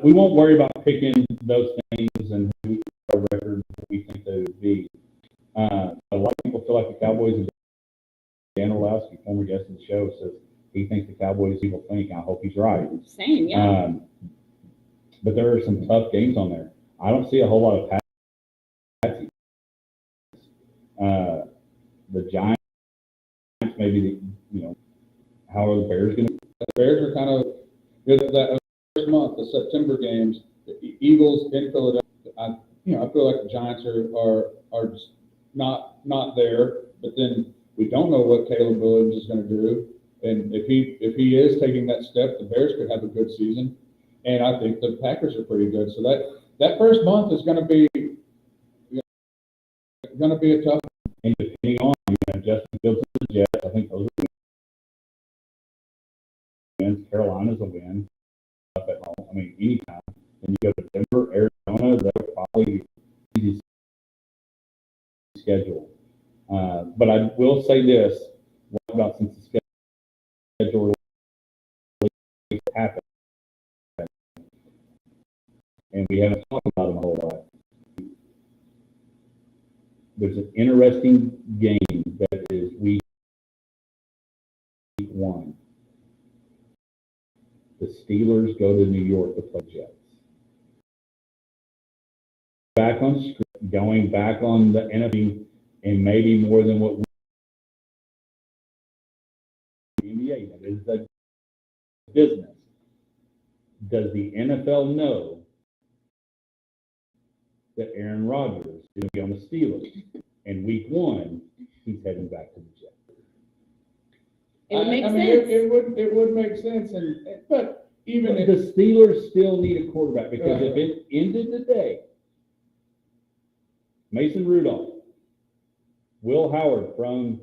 We won't worry about picking those things and who our record we think they would be. A lot of people feel like the Cowboys, and Dan Orlowski, former guest of the show, says he thinks the Cowboys people think. I hope he's right. Same, yeah. But there are some tough games on there. I don't see a whole lot of patsy. The Giants, maybe, how are the Bears going to? The Bears are kind of that first month, the September games. The Eagles in Philadelphia. I feel like the Giants are just not there. But then we don't know what Caleb Williams is going to do, and if he is taking that step, the Bears could have a good season. And I think the Packers are pretty good. So that first month is going to be a tough. And depending on Justin Fields and the Jets, I think those are wins. Carolina's a win up at home. I mean, anytime. And you go to Denver, Arizona, they're probably easy schedule. But I will say this: what about since the schedule happened, and we haven't talked about them a whole lot. There's an interesting game that is week 1. The Steelers go to New York to play Jets. Back on script, going back on the NFL, and maybe more than what the NBA. That is the business. Does the NFL know that Aaron Rodgers is going to be on the Steelers? And week 1, he's heading back to the Jets. It would make I mean, sense. it would make sense, but even if The Steelers still need a quarterback, because if it ended today, Mason Rudolph, Will Howard from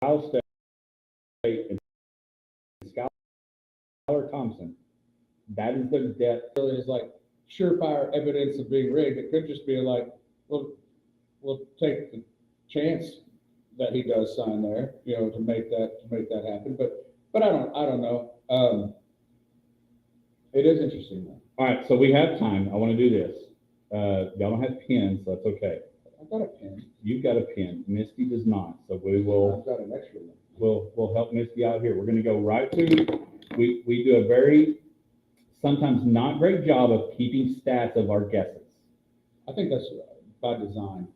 Ohio State, and Skylar Thompson, that is their depth. really is like surefire evidence of being rigged. It could just be like, we'll take the chance that he does sign there, to make that happen. But I don't know. It is interesting though. All right, so we have time. I want to do this. Y'all don't have pens, so that's okay. I've got a pen. You've got a pen. Misty does not, so we will. I've got an extra one. We'll help Misty out here. We're going to go right to. We do a very sometimes not great job of keeping stats of our guesses. I think that's by design.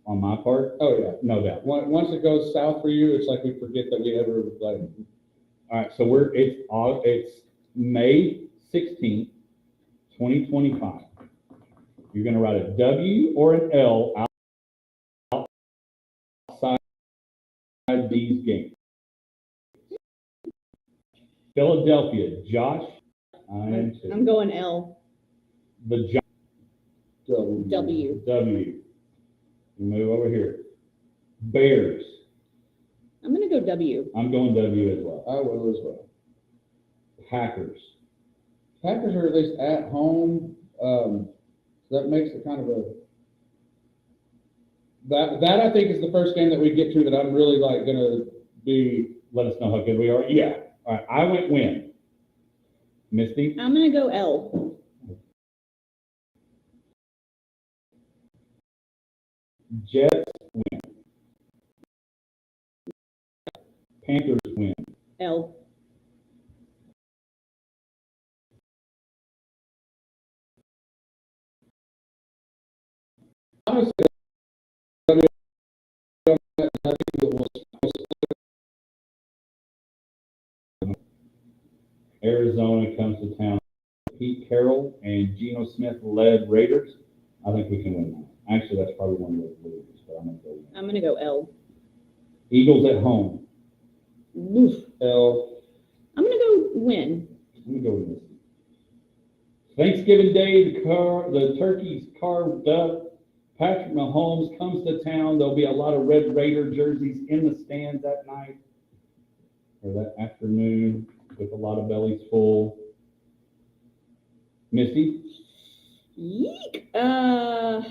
On my part, Oh yeah. no doubt. Once it goes south for you, it's like we forget that we ever played. All right, so it's May 16th, 2025. You're going to write a W or an L outside these games. Philadelphia, Josh. I'm going L. The W. W. Move over here. Bears. I'm going to go W. I'm going W as well. I will as well. Packers. Packers are at least at home. So that makes it kind of that I think is the first game that we get to that I'm really like gonna be. Let us know how good we are. Yeah. All right. I went win. Misty. I'm going to go L. Jets win. Panthers win. L. Honestly, Arizona comes to town. Pete Carroll and Geno Smith led Raiders. I think we can win that. Actually, that's probably one of those losers, but I'm going to go win. I'm gonna go L. Eagles at home. Oof. L. I'm gonna go win. I'm going to go with this. Thanksgiving Day, the turkey's carved up. Patrick Mahomes comes to town. There'll be a lot of Red Raider jerseys in the stands that night or that afternoon with a lot of bellies full. Misty? Yeek. I'm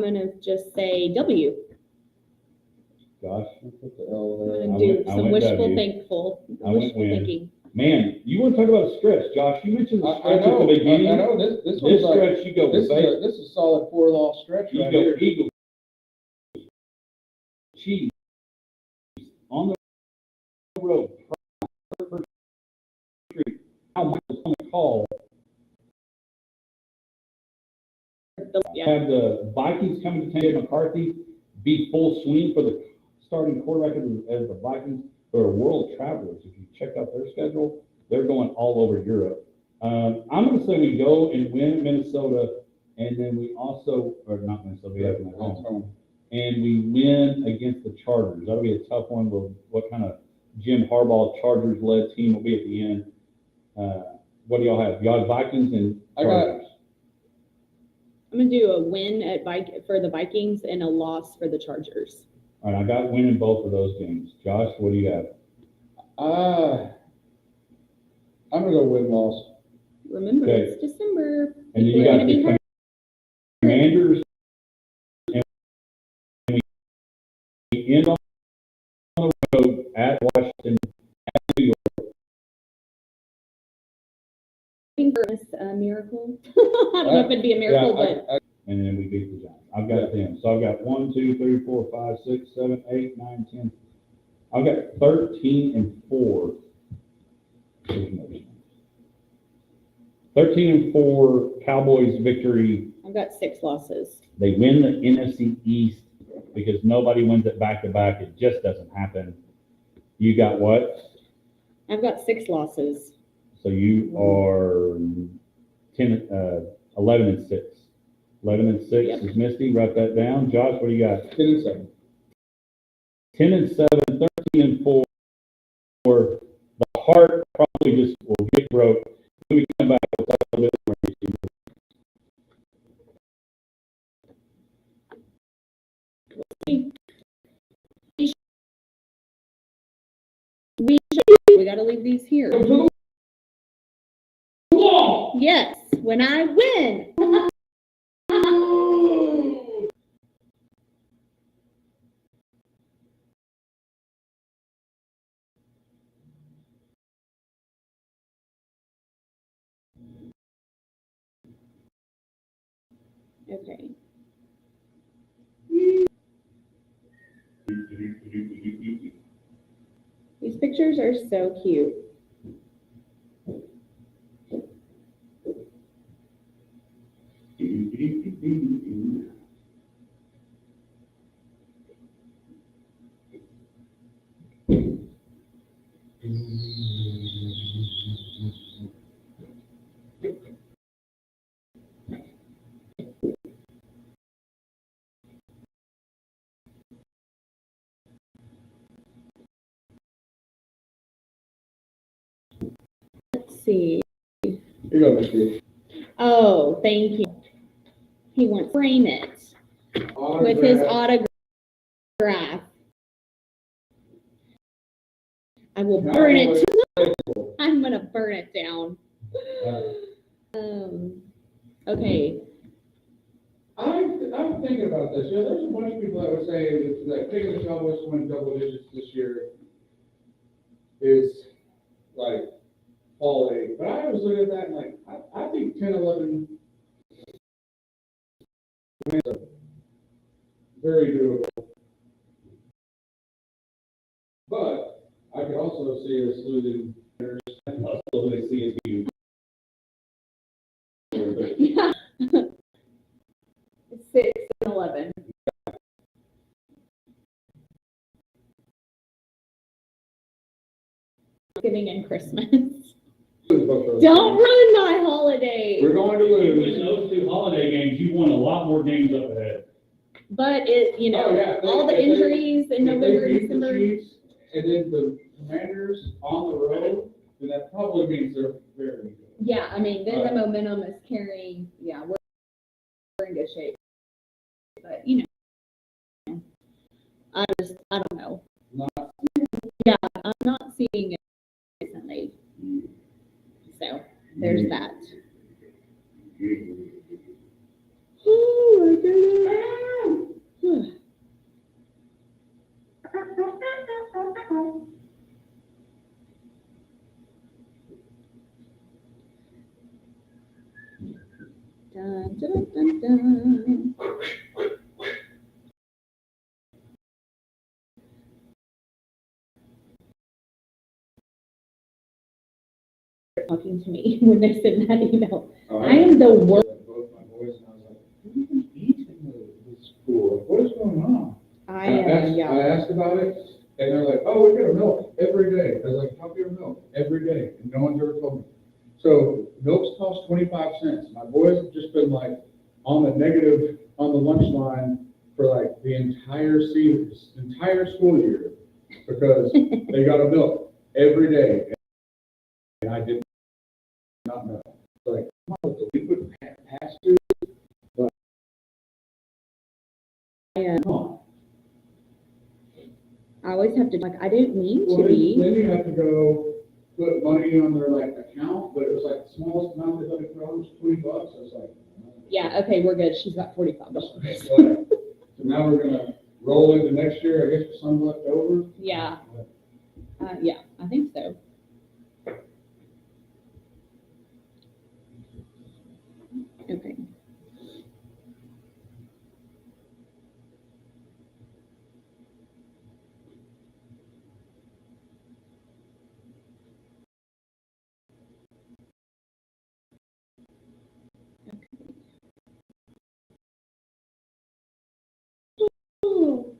gonna just say W. Josh? I'll put the L I'm there. gonna I do went- I some went wishful W. I went wishful win. thinking. Man, you want to talk about stretch, Josh? You mentioned the I stretch at the know, beginning. I know, this This one's like, stretch, you go this with is a solid 4-loss stretch You right go here. Eagles, Chiefs, on the road, first street. How Michael's on the call. Yeah. Have the Vikings coming to town. McCarthy be full swing for the starting quarterback as the Vikings. They're world travelers. If you check out their schedule, they're going all over Europe. I'm going to say we go and win Minnesota, and then we also, or not Minnesota, we have them at home. And we win against the Chargers. That'll be a tough one. What kind of Jim Harbaugh Chargers-led team will be at the end? What do y'all have? Y'all have Vikings and Chargers. I'm gonna do a win for the Vikings and a loss for the Chargers. All right, I got win in both of those games. Josh, what do you have? I'm gonna go win-loss. Remember, Okay. it's December. And then People you are got gonna be the hurt. Commanders, and we end on the road at Washington, at New York. For a miracle. I don't know if it'd be a miracle, but And then we beat the Giants. I've got them. So I've got 1, 2, 3, 4, 5, 6, 7, 8, 9, 10. I've got 13 and 4. 13 and 4 Cowboys victory. I've got 6 losses. They win the NFC East because nobody wins it back to back. It just doesn't happen. You got what? I've got 6 losses. So you are 11 and 6. 11 and 6 Yep. is Misty. Write that down. Josh, what do you got? 10 and 7. 10 and 7, 13 and 4. The heart probably just will get broke. When we come back with a little bit more issue. We gotta leave these here. Yes, when I win. Okay. These pictures are so cute. Let's see. Here you go, Misty. Oh, thank you. He wants to frame it with his autograph. I will burn it. I'm gonna burn it down. Okay. I'm thinking about this. You know, there's a bunch of people that would say that picking the Cowboys to win double digits this year is like falling. But I was looking at that and like, I think 10, 11 wins are very doable. But I could also see us losing. Also, they see it you. 6 and 11. Thanksgiving and Christmas. Don't ruin my holiday. We're going to If you win lose. those two holiday games, you won a lot more games up ahead. But it, you know, Oh, yeah, all the if they- injuries in If they November, beat the December. Chiefs and then the Commanders on the road, then that probably means they're very good. Yeah, I mean, then the momentum is carrying, yeah, we're in good shape. But, you know, I don't know. Yeah, I'm not seeing it recently. So, there's that. Oh, my goodness. Dun, dun, dun, dun. Talking to me when they send that email. I am the worst. Both my boys and I was like, what do you eat in the school? What is going on? I And am, I yeah. asked about it, and they're like, oh, we get a milk every day. I was like, how do you get milk every day? And no one's ever told me. So milks cost 25 cents. My boys have just been like on the negative, on the lunch line for like the entire season, entire school year, because they got a milk every day. And I did not know. Like, come on, we put past food, but come on. I always have to, like, I didn't mean Well, to then be. you have to go put money on their like account, but it was like the smallest amount they let me throw was $20. I was like, Yeah, okay, we're good. She's got $45. So now we're gonna roll into next year, I guess, with some left over. Yeah. Yeah, I think so. Okay. Oh.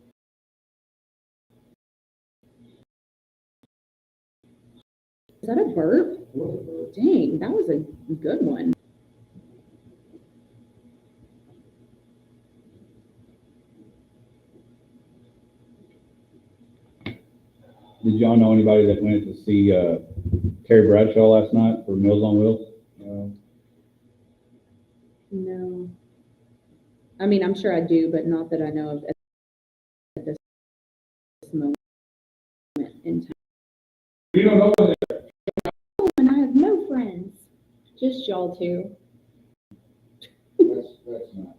Is that a burp? Dang, that was a good one. Did y'all know anybody that went to see Terry Bradshaw last night for Meals on Wheels? No. I mean, I'm sure I do, but not that I know of at this moment in time. You don't know that. Oh, and I have no friends. Just y'all two. That's not.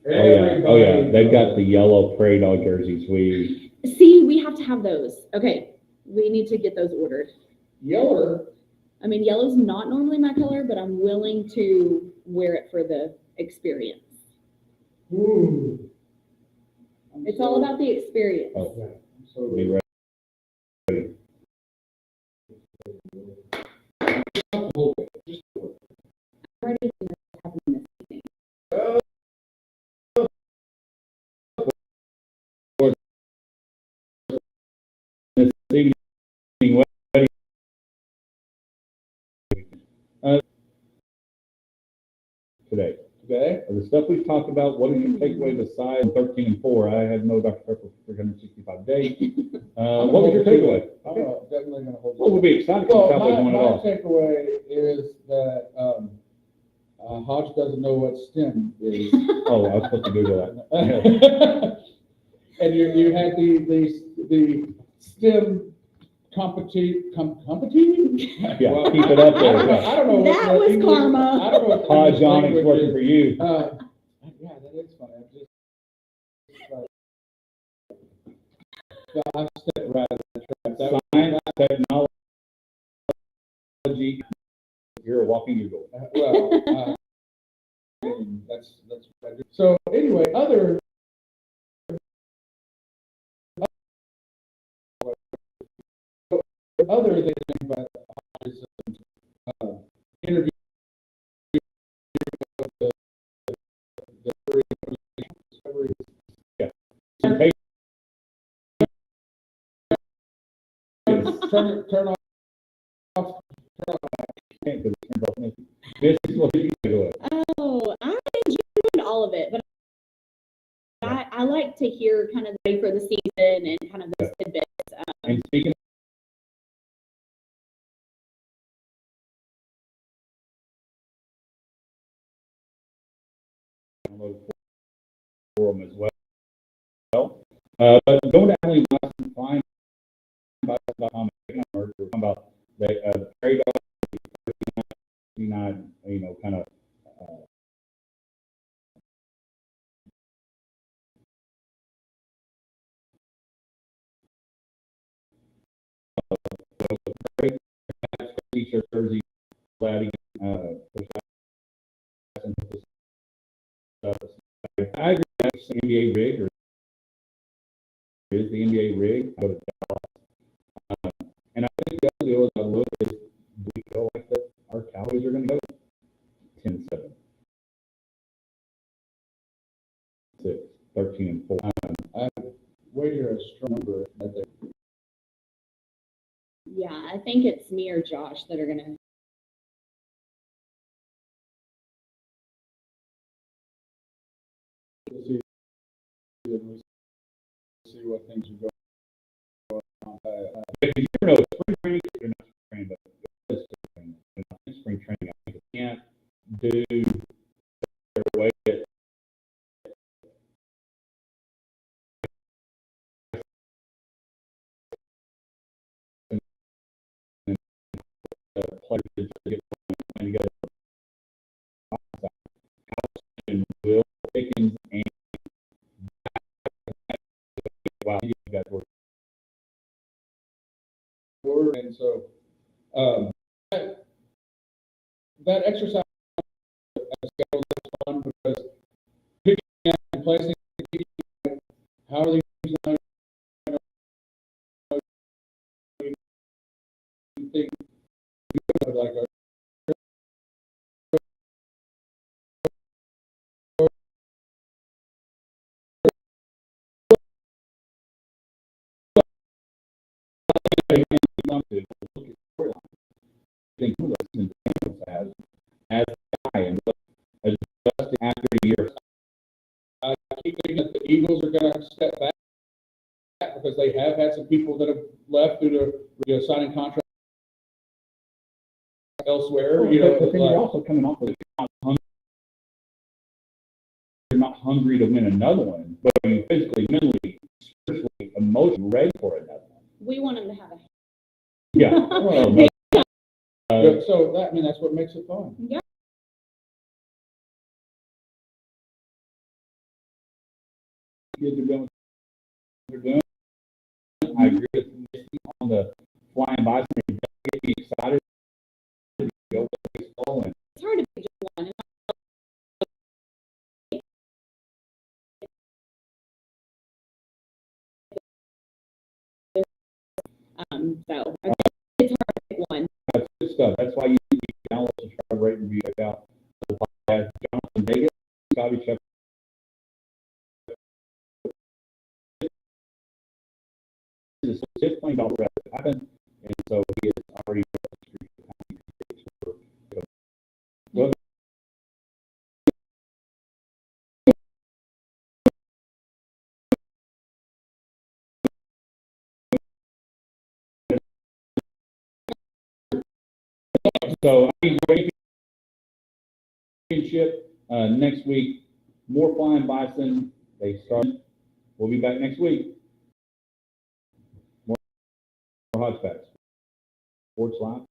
Oh yeah, they've got the yellow prairie dog jerseys. See, we have to have those. Okay, we need to get those ordered. Yeller. I mean, yellow's not normally my color, but I'm willing to wear it for the experience. Ooh. It's all about the experience. Oh, So be ready. I'm ready for what's happening this evening. This evening wedding. Today. Okay. The stuff we've talked about, what is your takeaway besides 13 and 4? I had no Dr. Pepper for 365 days. What was your takeaway? I'm definitely gonna hold. Well, we'll be excited if the Well, Cowboys won it my all. takeaway is that Hodge doesn't know what STEM is. Oh, I was supposed to Google that. And you had the STEM competing? Yeah, Well, keep it up there. I don't know. That what was English- karma. I don't know what the Hodge English Onyx language working is. for you. Yeah, that is funny. I've stepped right out of the track. Science, technology, you're a walking Google. That's what I do. So anyway, other than about his interview with the turn off. Can't do it. This is what you do it. Oh, I enjoyed all of it, but I like to hear kind of the for the season and kind of those tidbits. And speaking of forum as well. But going to Abilene Bison, find Bison.com, we're talking about the trade off, kind of t-shirt, jersey, cladding, I agree that's the NBA rig, or is the NBA rig. I go to Dallas. And I think the other deal is I look is, do we feel like that our Cowboys are going to go 10-7, 6, 13-4? I wager a strong number that they Yeah, I think it's me or Josh that are gonna. see what things are going on. You never know, spring training, they're not spring training, but it's spring training. Spring training, I think you can't do their way that players get together. And Will Pickens and wow, you guys were And so that exercise is fun because picking and placing, how are they using think like think as a guy and adjusting after a year. I keep thinking that the Eagles are going to step back because they have had some people that have left due to signing contracts elsewhere. But then you're also coming off of it. You're not hungry to win another one, but are you physically, mentally, spiritually, emotionally ready for another one? We want them to have a. Yeah. So that, that's what makes it fun. Yeah. Kids are doing what they're doing. I agree with Misty on the flying bison. It gets me excited to go to baseball. And It's hard to be just one. So it's hard to pick one. that's good stuff. That's why you need to download, subscribe, rate, review, check out the podcast. Jonathan Davis, Scotty Chuck. This is his $20 happened, and so he is already. Well, so I think championship next week. More flying bison. They start. We'll be back next week. More Hodgepacks. Sports Live.